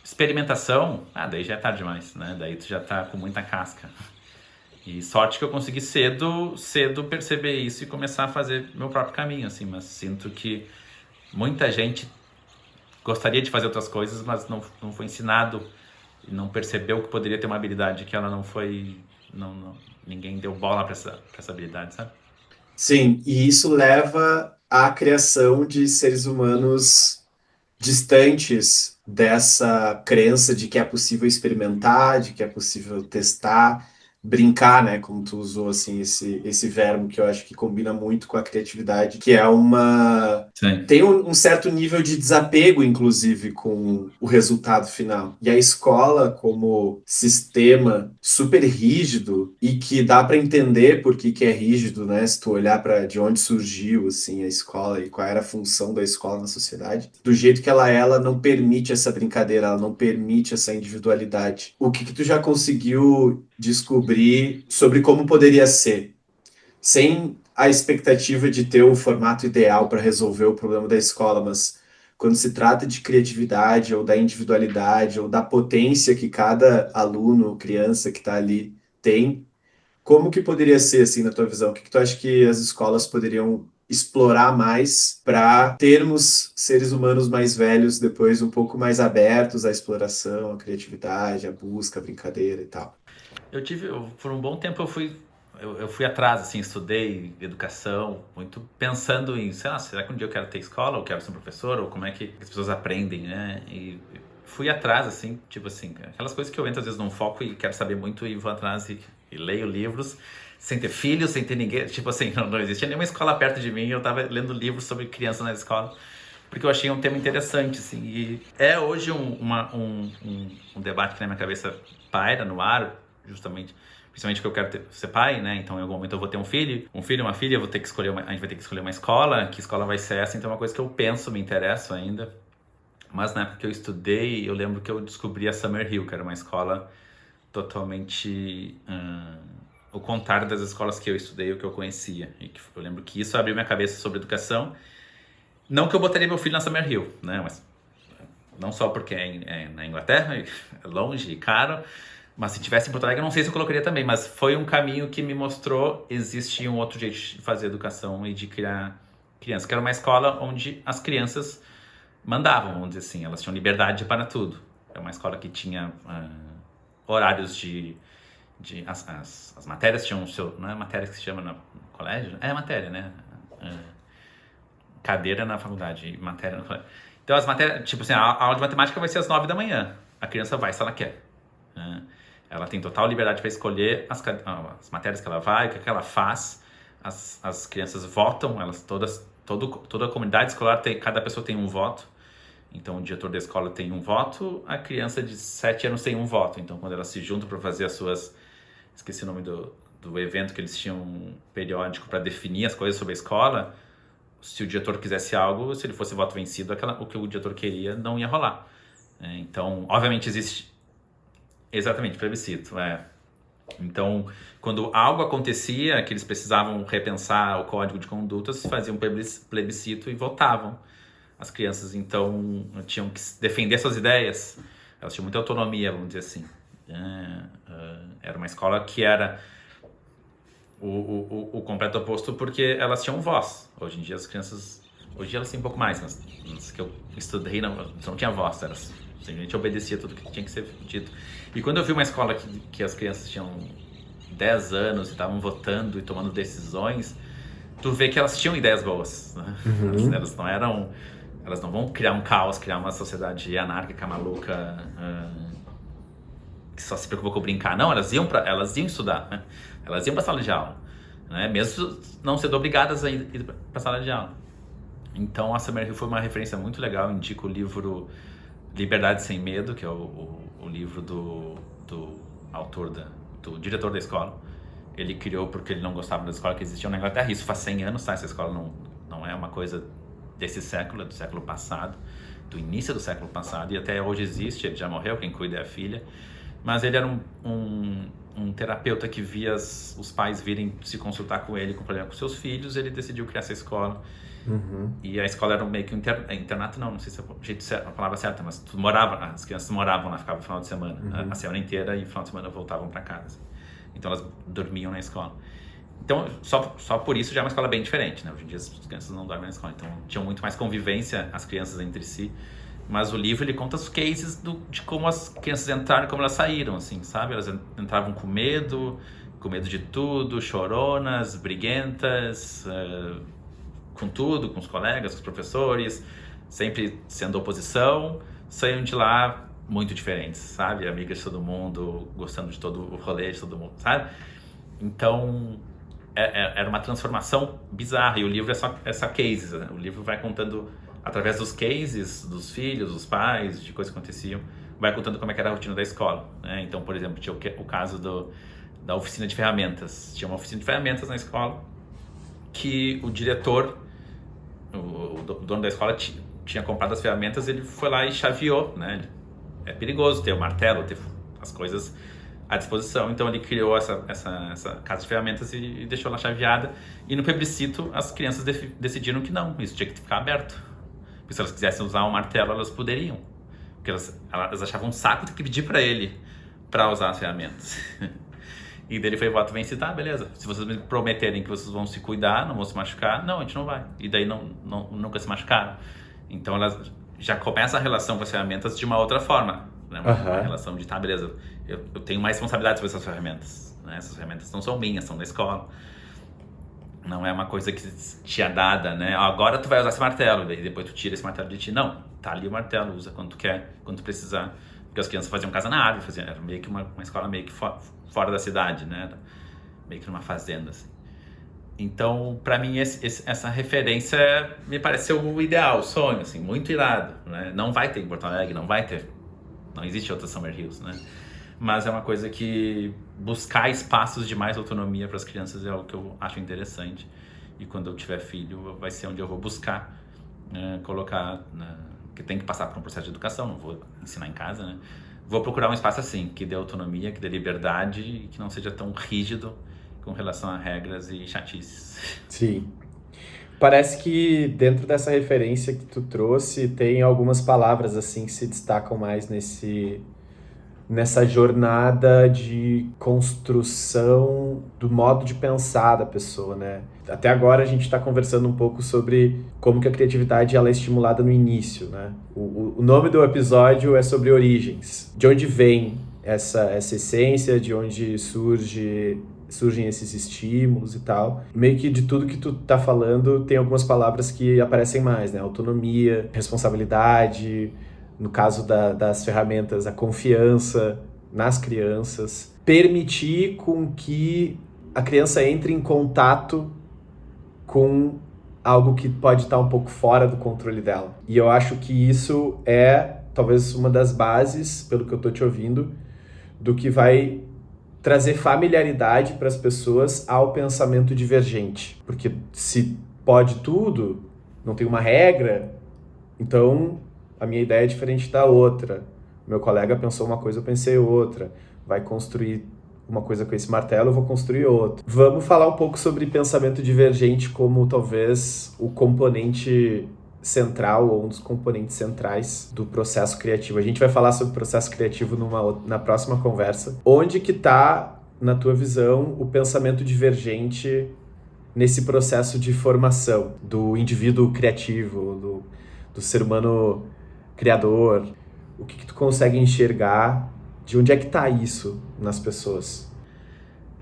experimentação. Daí já é tarde demais, né? Daí tu já tá com muita casca. E sorte que eu consegui cedo perceber isso e começar a fazer meu próprio caminho, assim. Mas sinto que muita gente gostaria de fazer outras coisas, mas não foi ensinado e não percebeu que poderia ter uma habilidade que ela não foi... ninguém deu bola pra essa habilidade, sabe? Sim, e isso leva à criação de seres humanos distantes dessa crença de que é possível experimentar, de que é possível testar, brincar, né? Como tu usou assim esse verbo que eu acho que combina muito com a criatividade, que é uma Sim. tem um certo nível de desapego, inclusive, com o resultado final. E a escola, como sistema super rígido e que dá para entender por que é rígido, né? Se tu olhar para de onde surgiu assim a escola e qual era a função da escola na sociedade, do jeito que ela não permite essa brincadeira, ela não permite essa individualidade. O que tu já conseguiu descobrir sobre como poderia ser, sem a expectativa de ter o formato ideal para resolver o problema da escola, mas quando se trata de criatividade ou da individualidade ou da potência que cada aluno, criança que está ali tem, como que poderia ser assim na tua visão? O que tu acha que as escolas poderiam explorar mais para termos seres humanos mais velhos depois um pouco mais abertos à exploração, à criatividade, à busca, à brincadeira e tal? Por um bom tempo eu fui atrás, assim, estudei educação, muito pensando em, sei lá, será que um dia eu quero ter escola, ou quero ser um professor, ou como é que as pessoas aprendem, né? E fui atrás, assim, tipo assim, aquelas coisas que eu entro às vezes num foco e quero saber muito e vou atrás e leio livros, sem ter filhos, sem ter ninguém, tipo assim, não existia nenhuma escola perto de mim, eu tava lendo livros sobre criança na escola, porque eu achei um tema interessante, assim, e é hoje um debate que na minha cabeça paira no ar, justamente, principalmente porque eu quero ser pai, né? Então, em algum momento eu vou ter um filho, uma filha, eu vou ter que escolher a gente vai ter que escolher uma escola, que escola vai ser essa, então é uma coisa que eu penso, me interesso ainda. Mas na época que eu estudei, eu lembro que eu descobri a Summerhill, que era uma escola totalmente o contrário das escolas que eu estudei, o que eu conhecia. E eu lembro que isso abriu minha cabeça sobre educação. Não que eu botaria meu filho na Summerhill, né? Mas não só porque é na Inglaterra, é longe e caro, mas se tivesse em Porto Alegre, eu não sei se eu colocaria também, mas foi um caminho que me mostrou existe um outro jeito de fazer educação e de criar crianças, que era uma escola onde as crianças mandavam, vamos dizer assim, elas tinham liberdade para tudo. É uma escola que tinha horários as matérias tinham o seu, não é matéria que se chama no colégio? É matéria, né? Cadeira na faculdade, matéria no colégio. Então as matérias, tipo assim, a aula de matemática vai ser às 9 da manhã. A criança vai se ela quer. Ela tem total liberdade para escolher as matérias que ela vai, o que ela faz. As crianças votam, elas toda a comunidade escolar cada pessoa tem um voto. Então, o diretor da escola tem um voto, a criança de 7 anos tem um voto. Então, quando elas se juntam para fazer as suas... Esqueci o nome do evento que eles tinham periódico para definir as coisas sobre a escola. Se o diretor quisesse algo, se ele fosse voto vencido, o que o diretor queria não ia rolar. Então, obviamente existe... Exatamente, plebiscito. Então, quando algo acontecia, que eles precisavam repensar o código de conduta, se faziam um plebiscito e votavam. As crianças, então, tinham que defender suas ideias. Elas tinham muita autonomia, vamos dizer assim. Era uma escola que era o completo oposto, porque elas tinham voz. Hoje em dia, as crianças... Hoje em dia elas têm um pouco mais, mas nas que eu estudei não tinha voz. A gente obedecia tudo que tinha que ser dito. E quando eu vi uma escola que as crianças tinham 10 anos e estavam votando e tomando decisões, tu vê que elas tinham ideias boas, né? Elas não eram... Elas não vão criar um caos, criar uma sociedade anárquica, maluca, que só se preocupa com brincar. Não, elas iam estudar, né? Elas iam para a sala de aula, né? Mesmo não sendo obrigadas a ir para a sala de aula. Então, a Summerhill foi uma referência muito legal. Eu indico o livro Liberdade Sem Medo, que é o livro do autor, do diretor da escola. Ele criou porque ele não gostava da escola que existia na Inglaterra. Isso faz 100 anos, tá? Essa escola não é uma coisa desse século, é do século passado, do início do século passado, e até hoje existe. Ele já morreu, quem cuida é a filha, mas ele era um terapeuta que via os pais virem se consultar com ele com problema com seus filhos. Ele decidiu criar essa escola. E a escola era meio que internato, não sei se é a palavra certa, mas as crianças moravam lá, ficavam no final de semana, a semana inteira, e no final de semana voltavam para casa. Então elas dormiam na escola. Então, só por isso já é uma escola bem diferente, né? Hoje em dia as crianças não dormem na escola, então tinham muito mais convivência as crianças entre si. Mas o livro, ele conta os cases de como as crianças entraram e como elas saíram, assim, sabe? Elas entravam com medo de tudo, choronas, briguentas, com tudo, com os colegas, com os professores, sempre sendo oposição, saíram de lá muito diferentes, sabe? Amigas de todo mundo, gostando de todo o rolê de todo mundo, sabe? Então... Era uma transformação bizarra, e o livro é só cases, né? O livro vai contando, através dos cases dos filhos, dos pais, de coisas que aconteciam, vai contando como é que era a rotina da escola, né? Então, por exemplo, tinha o caso da oficina de ferramentas. Tinha uma oficina de ferramentas na escola que o diretor, o dono da escola, tinha comprado as ferramentas. Ele foi lá e chaveou, né? É perigoso ter o martelo, ter as coisas à disposição. Então ele criou essa casa de ferramentas e deixou ela chaveada. E no plebiscito as crianças decidiram que não, isso tinha que ficar aberto. Porque se elas quisessem usar um martelo, elas poderiam. Porque elas achavam um saco ter que pedir para ele para usar as ferramentas. E daí ele foi voto vencido, tá, beleza. Se vocês me prometerem que vocês vão se cuidar, não vão se machucar, não, a gente não vai. E daí nunca se machucaram. Então elas já começam a relação com as ferramentas de uma outra forma, né? Uma relação de, tá, beleza, eu tenho mais responsabilidade sobre essas ferramentas, né? Essas ferramentas não são minhas, são da escola. Não é uma coisa que te é dada, né? Agora tu vai usar esse martelo, e depois tu tira esse martelo de ti. Não, tá ali o martelo, usa quando tu quer, quando tu precisar. Porque as crianças faziam casa na árvore, era meio que uma escola meio que fora da cidade, né? Era meio que numa fazenda, assim. Então, pra mim, essa referência me pareceu o ideal, o sonho, assim, muito irado, né? Não vai ter em Porto Alegre, não existe outra Summerhills, né? Mas é uma coisa que buscar espaços de mais autonomia para as crianças é algo que eu acho interessante. E quando eu tiver filho, vai ser onde eu vou buscar colocar, que tem que passar por um processo de educação, não vou ensinar em casa, né? Vou procurar um espaço assim, que dê autonomia, que dê liberdade e que não seja tão rígido com relação a regras e chatices. Sim. Parece que dentro dessa referência que tu trouxe, tem algumas palavras assim que se destacam mais nessa jornada de construção do modo de pensar da pessoa, né? Até agora a gente está conversando um pouco sobre como que a criatividade ela é estimulada no início, né? O nome do episódio é sobre origens. De onde vem essa essência, de onde surgem esses estímulos e tal. Meio que de tudo que tu tá falando, tem algumas palavras que aparecem mais, né? Autonomia, responsabilidade, no caso das ferramentas, a confiança nas crianças, permitir com que a criança entre em contato com algo que pode estar um pouco fora do controle dela. E eu acho que isso é talvez uma das bases, pelo que eu tô te ouvindo, do que vai trazer familiaridade para as pessoas ao pensamento divergente. Porque se pode tudo, não tem uma regra, então a minha ideia é diferente da outra. Meu colega pensou uma coisa, eu pensei outra. Vai construir uma coisa com esse martelo, eu vou construir outra. Vamos falar um pouco sobre pensamento divergente como talvez o componente central ou um dos componentes centrais do processo criativo. A gente vai falar sobre processo criativo na próxima conversa. Onde que está, na tua visão, o pensamento divergente nesse processo de formação do indivíduo criativo, do ser humano criador? O que tu consegue enxergar? De onde é que está isso nas pessoas?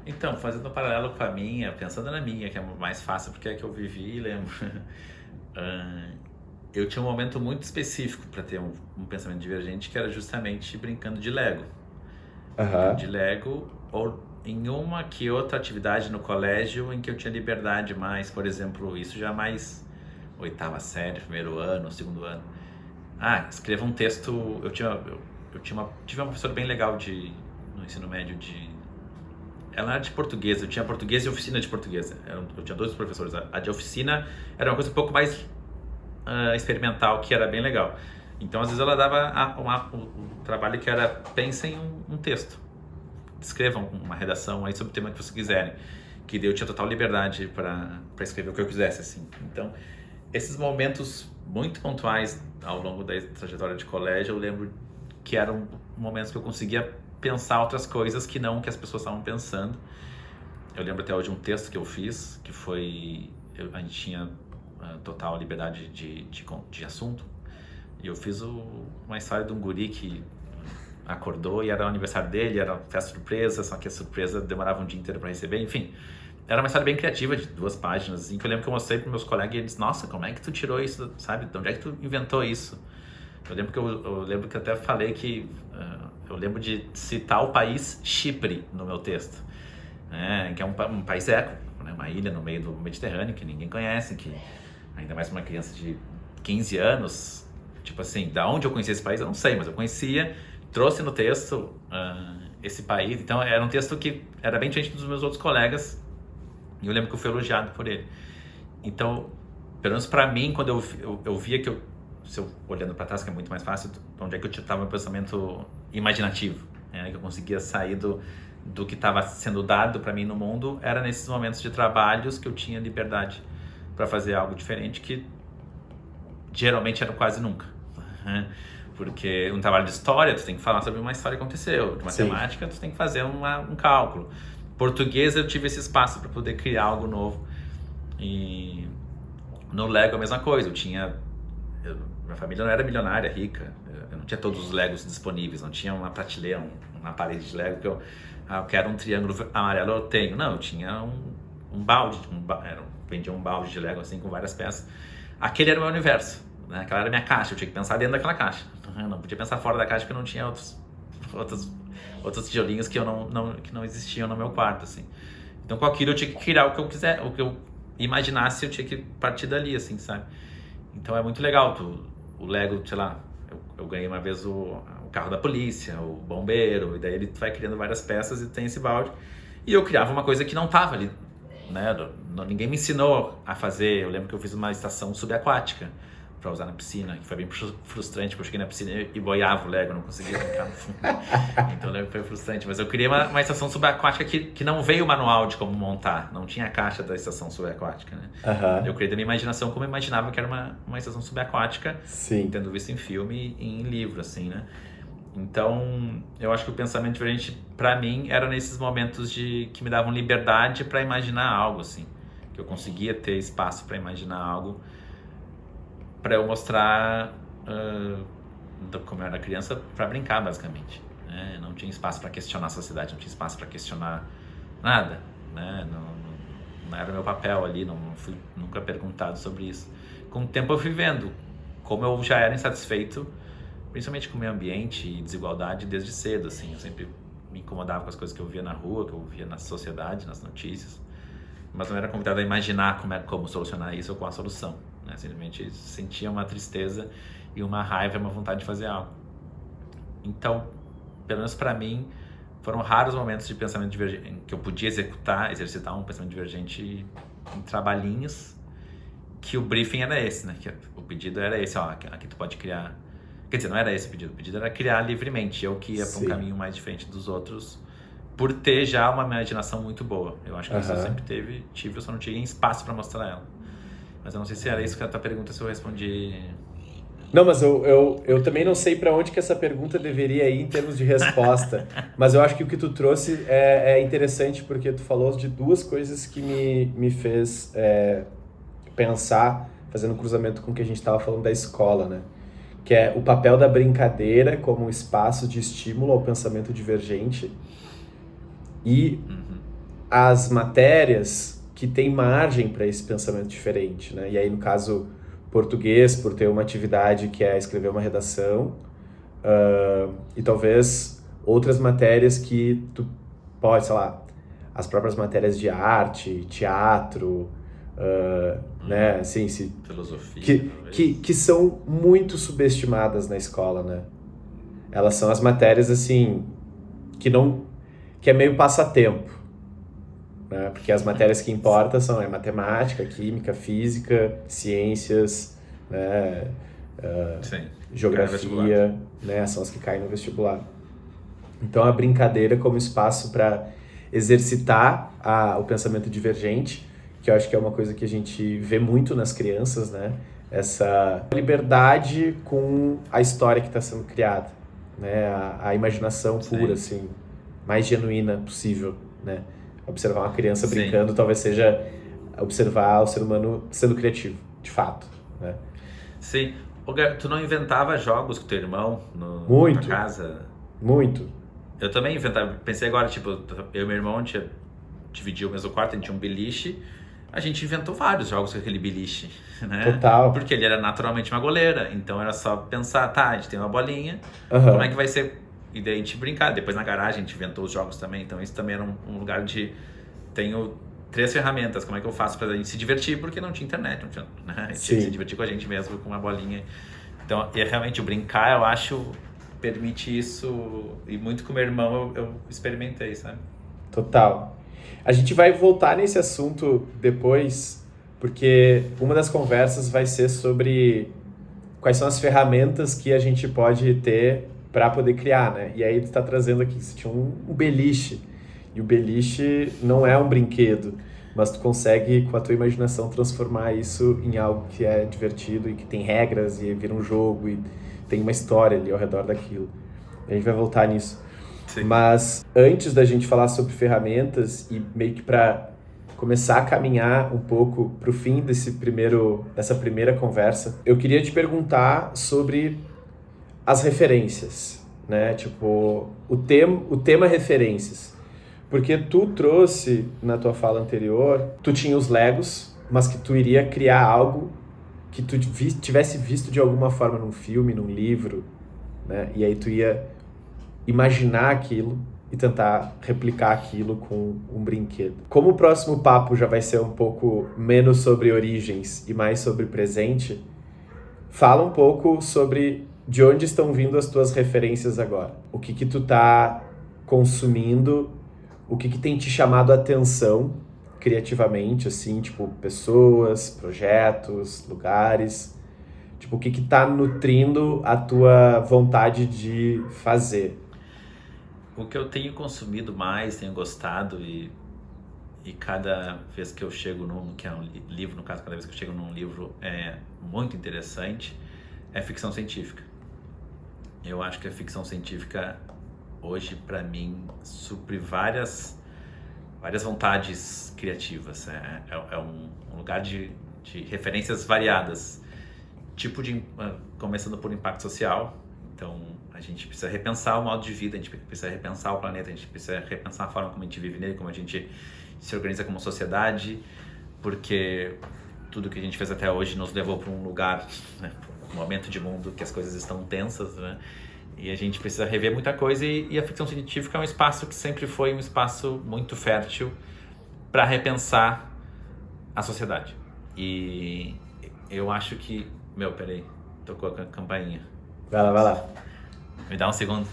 Então, fazendo um paralelo com a minha, pensando na minha, que é mais fácil porque é que eu vivi e lembro. Eu tinha um momento muito específico para ter um pensamento divergente, que era justamente brincando de Lego. Uhum. De Lego, ou em uma que outra atividade no colégio em que eu tinha liberdade mais, por exemplo, isso já mais 8ª série, 1º ano, 2º ano. Escreva um texto. Tive uma professora bem legal no ensino médio ela era de português, eu tinha português e oficina de português. Eu tinha 2 professores. A de oficina era uma coisa um pouco mais experimental, que era bem legal. Então, às vezes, ela dava o trabalho que era: pensem um texto, escrevam uma redação aí sobre o tema que vocês quiserem. Que daí eu tinha total liberdade para escrever o que eu quisesse, assim. Então, esses momentos muito pontuais ao longo da trajetória de colégio, eu lembro que eram momentos que eu conseguia pensar outras coisas que não que as pessoas estavam pensando. Eu lembro até hoje um texto que eu fiz, que foi... a gente tinha total liberdade de assunto, e eu fiz uma história de um guri que acordou e era o aniversário dele, era festa surpresa, só que a surpresa demorava um dia inteiro para receber, enfim. Era uma história bem criativa, de 2 páginas, assim, que eu lembro que eu mostrei para meus colegas e eles: nossa, como é que tu tirou isso, sabe? De onde é que tu inventou isso? Eu lembro que eu até falei que eu lembro de citar o país Chipre no meu texto, que é um país eco, né? Uma ilha no meio do Mediterrâneo que ninguém conhece, que ainda mais uma criança de 15 anos, tipo assim, da onde eu conhecia esse país eu não sei, mas eu conhecia, trouxe no texto esse país. Então era um texto que era bem diferente dos meus outros colegas, e eu lembro que eu fui elogiado por ele. Então, pelo menos para mim, quando eu via que se eu olhando para trás, que é muito mais fácil, onde é que eu estava meu pensamento imaginativo, que eu conseguia sair do que estava sendo dado para mim no mundo, era nesses momentos de trabalhos que eu tinha liberdade para fazer algo diferente, que geralmente era quase nunca. Porque um trabalho de história, tu tem que falar sobre uma história que aconteceu. De matemática, tu tem que fazer um cálculo. Português, eu tive esse espaço para poder criar algo novo. E no Lego a mesma coisa. Minha família não era milionária, rica. Eu não tinha todos os Legos disponíveis. Não tinha uma prateleira, uma parede de Lego que eu quero um triângulo amarelo, eu tenho. Não, eu tinha um balde. Vendia um balde de Lego assim com várias peças. Aquele era o meu universo, né? Aquela era a minha caixa. Eu tinha que pensar dentro daquela caixa. Eu não podia pensar fora da caixa, porque eu não tinha outros tijolinhos que não existiam no meu quarto, assim. Então, com aquilo eu tinha que criar o que eu quiser, o que eu imaginasse, eu tinha que partir dali, assim, sabe? Então é muito legal. O Lego, sei lá, eu ganhei uma vez o carro da polícia, o bombeiro, e daí ele vai criando várias peças e tem esse balde. E eu criava uma coisa que não tava ali, né? Ninguém me ensinou a fazer. Eu lembro que eu fiz uma estação subaquática para usar na piscina, que foi bem frustrante, porque eu cheguei na piscina e boiava o Lego, não conseguia brincar no fundo. Então o Lego foi frustrante, mas eu criei uma estação subaquática que não veio o manual de como montar, não tinha a caixa da estação subaquática, né? Uhum. Eu criei da minha imaginação como eu imaginava que era uma estação subaquática, tendo visto em filme e em livro, assim, né? Então, eu acho que o pensamento diferente, para mim, era nesses momentos que me davam liberdade para imaginar algo, assim, que eu conseguia ter espaço para imaginar algo, para eu mostrar como eu era criança, para brincar, basicamente, né? Não tinha espaço para questionar a sociedade, não tinha espaço para questionar nada, né? Não era meu papel ali, não fui nunca perguntado sobre isso. Com o tempo eu fui vendo como eu já era insatisfeito, principalmente com o meio ambiente e desigualdade desde cedo, assim. Eu sempre me incomodava com as coisas que eu via na rua, que eu via na sociedade, nas notícias. mas não era convidado a imaginar como solucionar isso ou qual a solução, né? Simplesmente sentia uma tristeza e uma raiva, uma vontade de fazer algo. Então, pelo menos para mim, foram raros momentos de pensamento divergente que eu podia exercitar um pensamento divergente em trabalhinhos, que o briefing era esse, né? Que o pedido era esse, ó, aqui tu pode criar... Quer dizer, não era esse o pedido era criar livremente, eu que ia para um caminho mais diferente dos outros, por ter já uma imaginação muito boa. Eu acho que isso eu sempre tive, eu só não tinha espaço para mostrar ela. Mas eu não sei se era isso que a tua pergunta, se eu respondi... Não, mas eu também não sei para onde que essa pergunta deveria ir em termos de resposta. Mas eu acho que o que tu trouxe é interessante, porque tu falou de duas coisas que me fez pensar, fazendo um cruzamento com o que a gente estava falando da escola, né? Que é o papel da brincadeira como um espaço de estímulo ao pensamento divergente e as matérias que têm margem para esse pensamento diferente, né? E aí, no caso... português, por ter uma atividade que é escrever uma redação, e talvez outras matérias que tu pode, sei lá, as próprias matérias de arte, teatro, né, assim, filosofia, que são muito subestimadas na escola, né? Elas são as matérias, assim, que é meio passatempo, né? Porque as matérias que importam são matemática, química, física, ciências, né? Geografia, né? São as que caem no vestibular. Então, a brincadeira como espaço para exercitar o pensamento divergente, que eu acho que é uma coisa que a gente vê muito nas crianças, né? Essa liberdade com a história que está sendo criada, né? A imaginação pura, assim, mais genuína possível, né? Observar uma criança brincando talvez seja observar o ser humano sendo criativo, de fato, né? Sim. Tu não inventava jogos com teu irmão na casa? Muito. Eu também inventava. Pensei agora, tipo, eu e meu irmão dividia o mesmo quarto, a gente tinha um beliche. A gente inventou vários jogos com aquele beliche, né? Total. Porque ele era naturalmente uma goleira. Então era só pensar, tá, a gente tem uma bolinha, como é que vai ser... E daí a gente brincar. Depois na garagem a gente inventou os jogos também. Então isso também era um lugar de... Tenho 3 ferramentas. Como é que eu faço pra gente se divertir? Porque não tinha internet. Não tinha, né? A gente tinha que se divertir com a gente mesmo, com uma bolinha. Então, e realmente o brincar, eu acho, permite isso. E muito com o meu irmão eu experimentei, sabe? Total. A gente vai voltar nesse assunto depois, porque uma das conversas vai ser sobre quais são as ferramentas que a gente pode ter para poder criar, né? E aí ele está trazendo aqui que você tinha um beliche. E o beliche não é um brinquedo, mas tu consegue, com a tua imaginação, transformar isso em algo que é divertido e que tem regras e vira um jogo e tem uma história ali ao redor daquilo. A gente vai voltar nisso. Sim. Mas antes da gente falar sobre ferramentas e meio que para começar a caminhar um pouco para o fim dessa primeira conversa, eu queria te perguntar sobre as referências, né? Tipo, o tema referências. Porque tu trouxe, na tua fala anterior, tu tinha os Legos, mas que tu iria criar algo que tu tivesse visto de alguma forma num filme, num livro, né? E aí tu ia imaginar aquilo e tentar replicar aquilo com um brinquedo. Como o próximo papo já vai ser um pouco menos sobre origens e mais sobre presente, fala um pouco sobre de onde estão vindo as tuas referências agora. O que tu tá consumindo, o que tem te chamado a atenção criativamente, assim, tipo, pessoas, projetos, lugares, tipo, o que tá nutrindo a tua vontade de fazer? O que eu tenho consumido mais, tenho gostado e cada vez que eu chego que é um livro, no caso, cada vez que eu chego num livro é muito interessante, é ficção científica. Eu acho que a ficção científica hoje, para mim, supre várias vontades criativas. É um lugar de referências variadas, começando por impacto social. Então, a gente precisa repensar o modo de vida, a gente precisa repensar o planeta, a gente precisa repensar a forma como a gente vive nele, como a gente se organiza como sociedade, porque tudo que a gente fez até hoje nos levou para um lugar, né, um momento de mundo que as coisas estão tensas, né? E a gente precisa rever muita coisa e a ficção científica é um espaço que sempre foi um espaço muito fértil para repensar a sociedade. E eu acho que... Peraí, tocou a campainha. Vai lá. Me dá um segundo.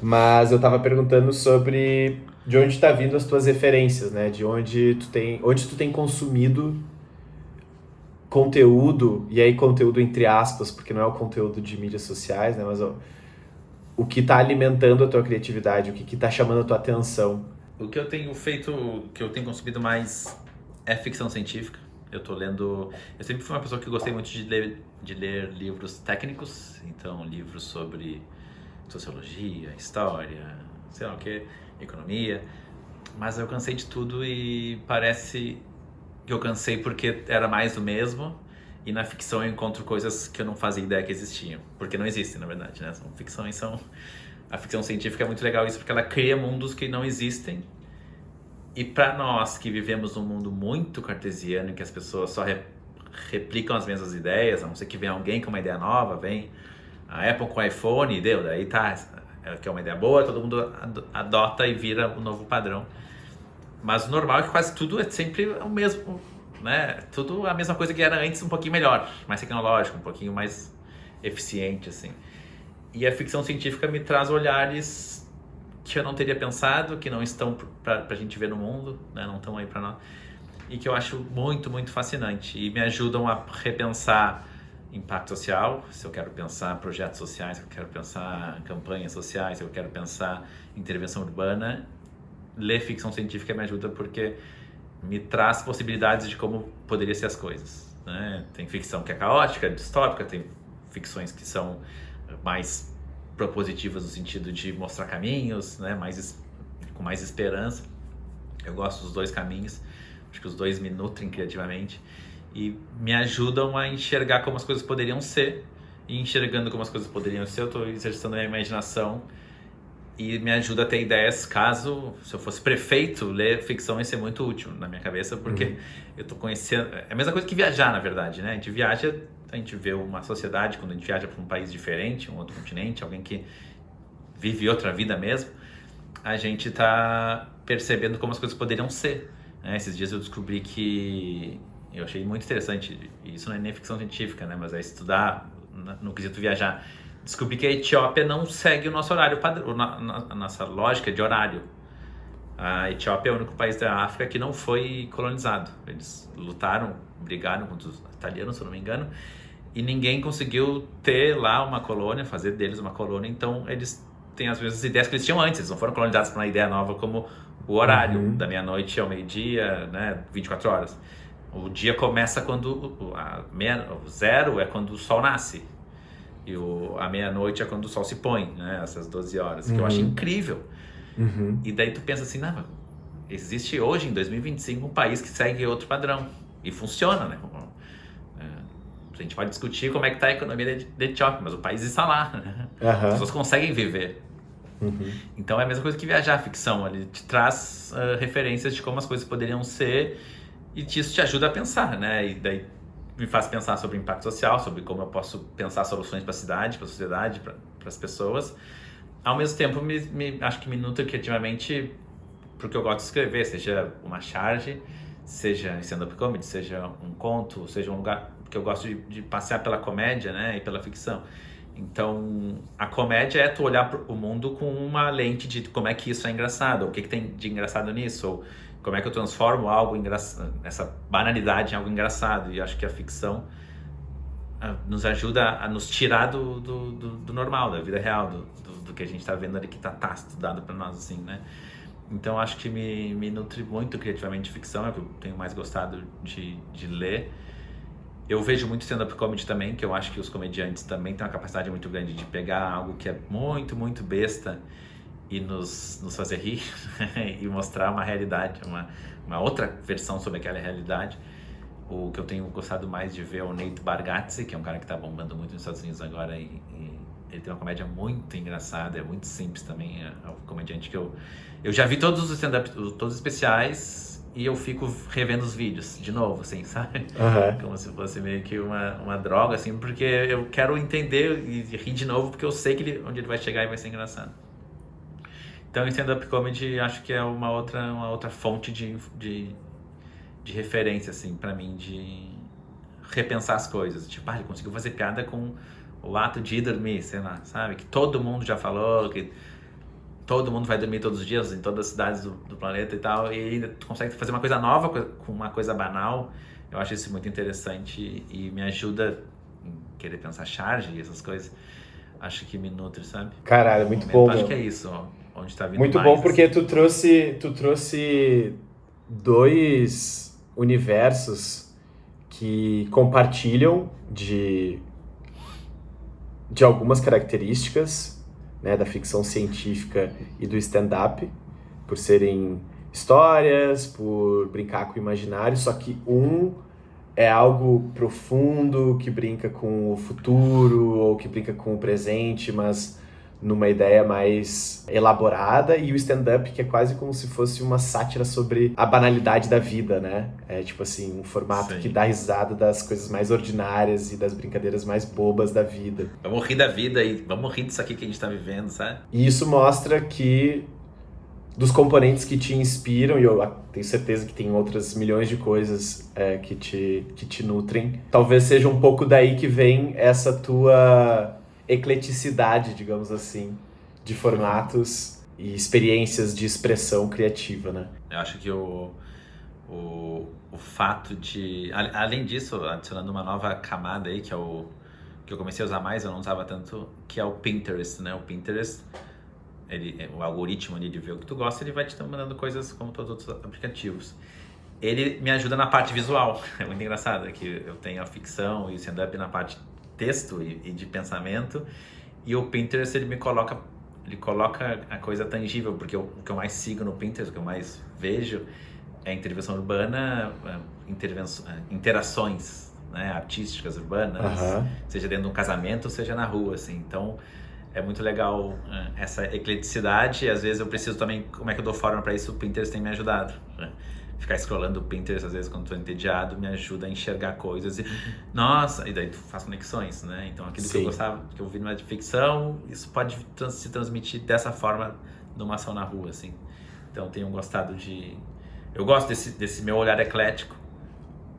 Mas eu tava perguntando sobre de onde tá vindo as tuas referências, né? De onde tu tem consumido conteúdo, e aí conteúdo entre aspas, porque não é o conteúdo de mídias sociais, né? Mas o que tá alimentando a tua criatividade, o que tá chamando a tua atenção. O que eu tenho feito, o que eu tenho consumido mais é ficção científica. Eu sempre fui uma pessoa que gostei muito de ler livros técnicos, então livros sobre sociologia, história, sei lá o que, economia, mas eu cansei de tudo e parece que eu cansei porque era mais do mesmo, e na ficção eu encontro coisas que eu não fazia ideia que existiam, porque não existem, na verdade, né? A ficção científica é muito legal isso, porque ela cria mundos que não existem. E para nós que vivemos num mundo muito cartesiano, em que as pessoas só replicam as mesmas ideias, a não ser que venha alguém com uma ideia nova, vem a Apple com o iPhone, daí tá, que é uma ideia boa, todo mundo adota e vira o novo padrão. Mas o normal é que quase tudo é sempre o mesmo, né? Tudo a mesma coisa que era antes, um pouquinho melhor, mais tecnológico, um pouquinho mais eficiente, assim. E a ficção científica me traz olhares que eu não teria pensado, que não estão pra gente ver no mundo, né? Não estão aí pra nós, e que eu acho muito, muito fascinante, e me ajudam a repensar impacto social, se eu quero pensar projetos sociais, se eu quero pensar campanhas sociais, se eu quero pensar intervenção urbana. Ler ficção científica me ajuda porque me traz possibilidades de como poderia ser as coisas, né? Tem ficção que é caótica, distópica, tem ficções que são mais propositivas no sentido de mostrar caminhos, né? Com mais esperança. Eu gosto dos dois caminhos, acho que os dois me nutrem criativamente e me ajudam a enxergar como as coisas poderiam ser, e enxergando como as coisas poderiam ser, eu estou exercitando a minha imaginação e me ajuda a ter ideias. Se eu fosse prefeito, ler ficção ia ser muito útil na minha cabeça, porque eu estou conhecendo... É a mesma coisa que viajar, na verdade, né? A gente vê uma sociedade, quando a gente viaja para um país diferente, um outro continente, alguém que vive outra vida mesmo, a gente está percebendo como as coisas poderiam ser, né? Esses dias eu descobri que... Eu achei muito interessante, isso não é nem ficção científica, né? Mas é estudar no quesito viajar. Descobri que a Etiópia não segue o nosso horário padrão, a nossa lógica de horário. A Etiópia é o único país da África que não foi colonizado. Eles lutaram, brigaram contra os italianos, se eu não me engano, e ninguém conseguiu ter lá uma colônia, fazer deles uma colônia. Então eles têm as mesmas ideias que eles tinham antes. Eles não foram colonizados por uma ideia nova como o horário, da meia-noite ao meio-dia, né, 24 horas. O dia começa quando o zero é quando o sol nasce. E a meia-noite é quando o sol se põe, né? Essas 12 horas, que eu acho incrível. E daí tu pensa assim, não, existe hoje, em 2025, um país que segue outro padrão. E funciona, né? A gente pode discutir como é que tá a economia da Etiópia, mas o país está lá, né? As pessoas conseguem viver. Então é a mesma coisa que viajar, a ficção. Ele te traz referências de como as coisas poderiam ser, e isso te ajuda a pensar, né? E daí me faz pensar sobre o impacto social, sobre como eu posso pensar soluções para a cidade, para a sociedade, para as pessoas. Ao mesmo tempo, acho que me nutre criativamente porque eu gosto de escrever, seja uma charge, seja stand-up comedy, seja um conto, seja um lugar que eu gosto de passear pela comédia, né, e pela ficção. Então, a comédia é tu olhar o mundo com uma lente de como é que isso é engraçado, ou o que tem de engraçado nisso, ou como é que eu transformo essa banalidade em algo engraçado. E acho que a ficção nos ajuda a nos tirar do normal, da vida real, do que a gente está vendo ali, que está tácito, dado para nós, assim, né? Então acho que me nutre muito criativamente ficção, é o que eu tenho mais gostado de ler. Eu vejo muito stand-up comedy também, que eu acho que os comediantes também têm uma capacidade muito grande de pegar algo que é muito, muito besta e nos fazer rir e mostrar uma realidade, uma outra versão sobre aquela realidade. O que eu tenho gostado mais de ver é o Nate Bargatze, que é um cara que está bombando muito nos Estados Unidos agora, e ele tem uma comédia muito engraçada, é muito simples também, é um comediante que eu já vi todos os stand-up, todos os especiais, e eu fico revendo os vídeos de novo, assim, sabe? Como se fosse meio que uma droga, assim, porque eu quero entender e rir de novo, porque eu sei que onde ele vai chegar e vai ser engraçado. Então, stand-up comedy acho que é uma outra fonte de referência, assim, pra mim, de repensar as coisas. Tipo, ele conseguiu fazer piada com o ato de ir dormir, sei lá, sabe? Que todo mundo já falou, que todo mundo vai dormir todos os dias em todas as cidades do planeta e tal, e ainda tu consegue fazer uma coisa nova com uma coisa banal. Eu acho isso muito interessante e me ajuda em querer pensar charge e essas coisas. Acho que me nutre, sabe? Caralho, muito bom. Acho que é isso, ó, onde tá vindo muito mais, bom porque assim. tu trouxe 2 universos que compartilham de algumas características, né, da ficção científica e do stand-up, por serem histórias, por brincar com o imaginário, só que um é algo profundo, que brinca com o futuro, ou que brinca com o presente, mas numa ideia mais elaborada, e o stand-up que é quase como se fosse uma sátira sobre a banalidade da vida, né? É tipo assim, um formato Sim. que dá risada das coisas mais ordinárias e das brincadeiras mais bobas da vida. Vamos rir da vida e vamos rir disso aqui que a gente tá vivendo, sabe? E isso mostra que dos componentes que te inspiram, e eu tenho certeza que tem outras milhões de coisas que te nutrem, talvez seja um pouco daí que vem essa tua ecleticidade, digamos assim, de formatos e experiências de expressão criativa, né? Eu acho que o fato de... Além disso, adicionando uma nova camada aí, que é o que eu comecei a usar mais, eu não usava tanto, que é o Pinterest, né? O Pinterest, o algoritmo ali de ver o que tu gosta, ele vai te mandando coisas como todos os outros aplicativos. Ele me ajuda na parte visual. É muito engraçado, que eu tenho a ficção e o stand-up na parte texto e de pensamento, e o Pinterest ele coloca a coisa tangível, porque o que eu mais sigo no Pinterest, o que eu mais vejo é intervenção urbana, interações, né, artísticas urbanas, seja dentro de um casamento, seja na rua, assim. Então é muito legal essa ecleticidade, e às vezes eu preciso também, como é que eu dou forma para isso, o Pinterest tem me ajudado, né? Ficar scrollando o Pinterest, às vezes, quando estou entediado, me ajuda a enxergar coisas e, nossa, e daí tu faz conexões, né? Então, aquilo que eu gostava, que eu vi numa ficção, isso pode se transmitir dessa forma numa ação na rua, assim. Então, tenho gostado eu gosto desse meu olhar eclético,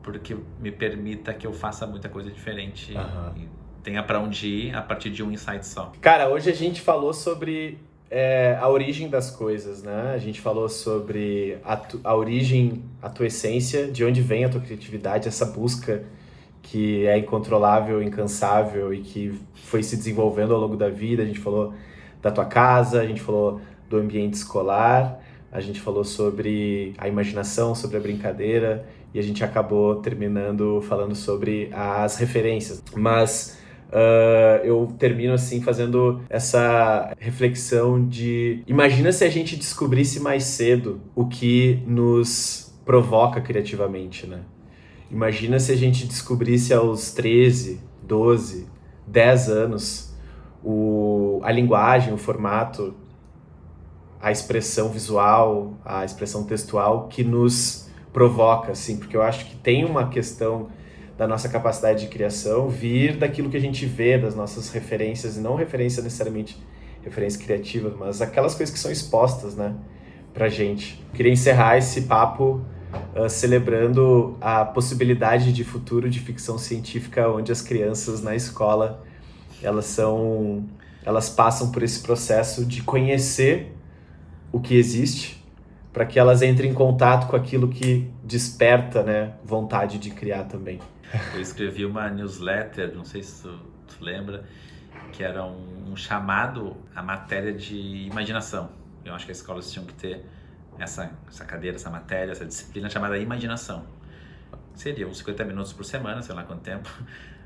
porque me permita que eu faça muita coisa diferente e tenha para onde ir a partir de um insight só. Cara, hoje a gente falou sobre a origem das coisas, né? A gente falou sobre a origem, a tua essência, de onde vem a tua criatividade, essa busca que é incontrolável, incansável e que foi se desenvolvendo ao longo da vida. A gente falou da tua casa, a gente falou do ambiente escolar, a gente falou sobre a imaginação, sobre a brincadeira, e a gente acabou terminando falando sobre as referências. Mas eu termino assim fazendo essa reflexão de... Imagina se a gente descobrisse mais cedo o que nos provoca criativamente, né? Imagina se a gente descobrisse aos 13, 12, 10 anos a linguagem, o formato, a expressão visual, a expressão textual que nos provoca, assim, porque eu acho que tem uma questão da nossa capacidade de criação vir daquilo que a gente vê, das nossas referências, e não referência necessariamente referência criativa, mas aquelas coisas que são expostas, né, pra gente. Queria encerrar esse papo celebrando a possibilidade de futuro de ficção científica, onde as crianças na escola, elas passam por esse processo de conhecer o que existe, para que elas entrem em contato com aquilo que desperta, né, vontade de criar também. Eu escrevi uma newsletter, não sei se tu lembra, que era um chamado à matéria de imaginação. Eu acho que as escolas tinham que ter essa cadeira, essa matéria, essa disciplina chamada imaginação. Seria uns 50 minutos por semana, sei lá quanto tempo,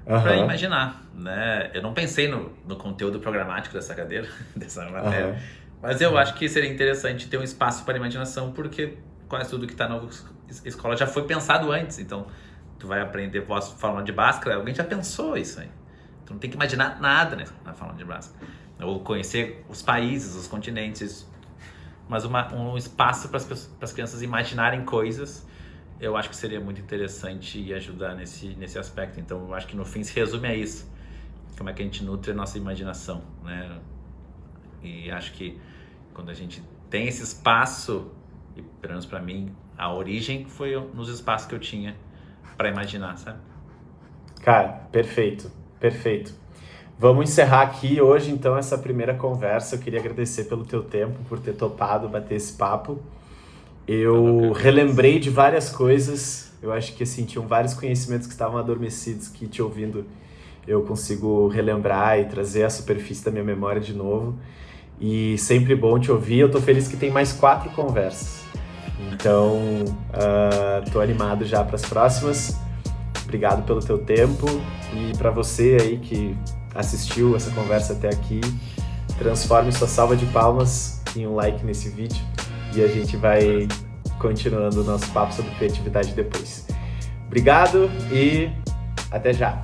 para imaginar, né? Eu não pensei no conteúdo programático dessa cadeira, dessa matéria, mas eu acho que seria interessante ter um espaço para imaginação, porque quase tudo que está na escola já foi pensado antes. Então, tu vai aprender fórmula de Bhaskara, alguém já pensou isso aí. Tu não tem que imaginar nada, né, na fórmula de Bhaskara. Ou conhecer os países, os continentes, mas um espaço para as crianças imaginarem coisas, eu acho que seria muito interessante e ajudar nesse aspecto. Então, eu acho que no fim se resume a isso. Como é que a gente nutre a nossa imaginação, né? E acho que quando a gente tem esse espaço, e pelo menos para mim, a origem foi nos espaços que eu tinha para imaginar, sabe? Cara, perfeito, perfeito. Vamos encerrar aqui hoje, então, essa primeira conversa. Eu queria agradecer pelo teu tempo, por ter topado bater esse papo. Eu relembrei de várias coisas. Eu acho que, assim, tinham vários conhecimentos que estavam adormecidos que, te ouvindo, eu consigo relembrar e trazer à superfície da minha memória de novo. E sempre bom te ouvir. Eu tô feliz que tem mais 4 conversas. Então, tô animado já para as próximas. Obrigado pelo teu tempo. E para você aí que assistiu essa conversa até aqui, transforme sua salva de palmas em um like nesse vídeo e a gente vai continuando o nosso papo sobre criatividade depois. Obrigado e até já!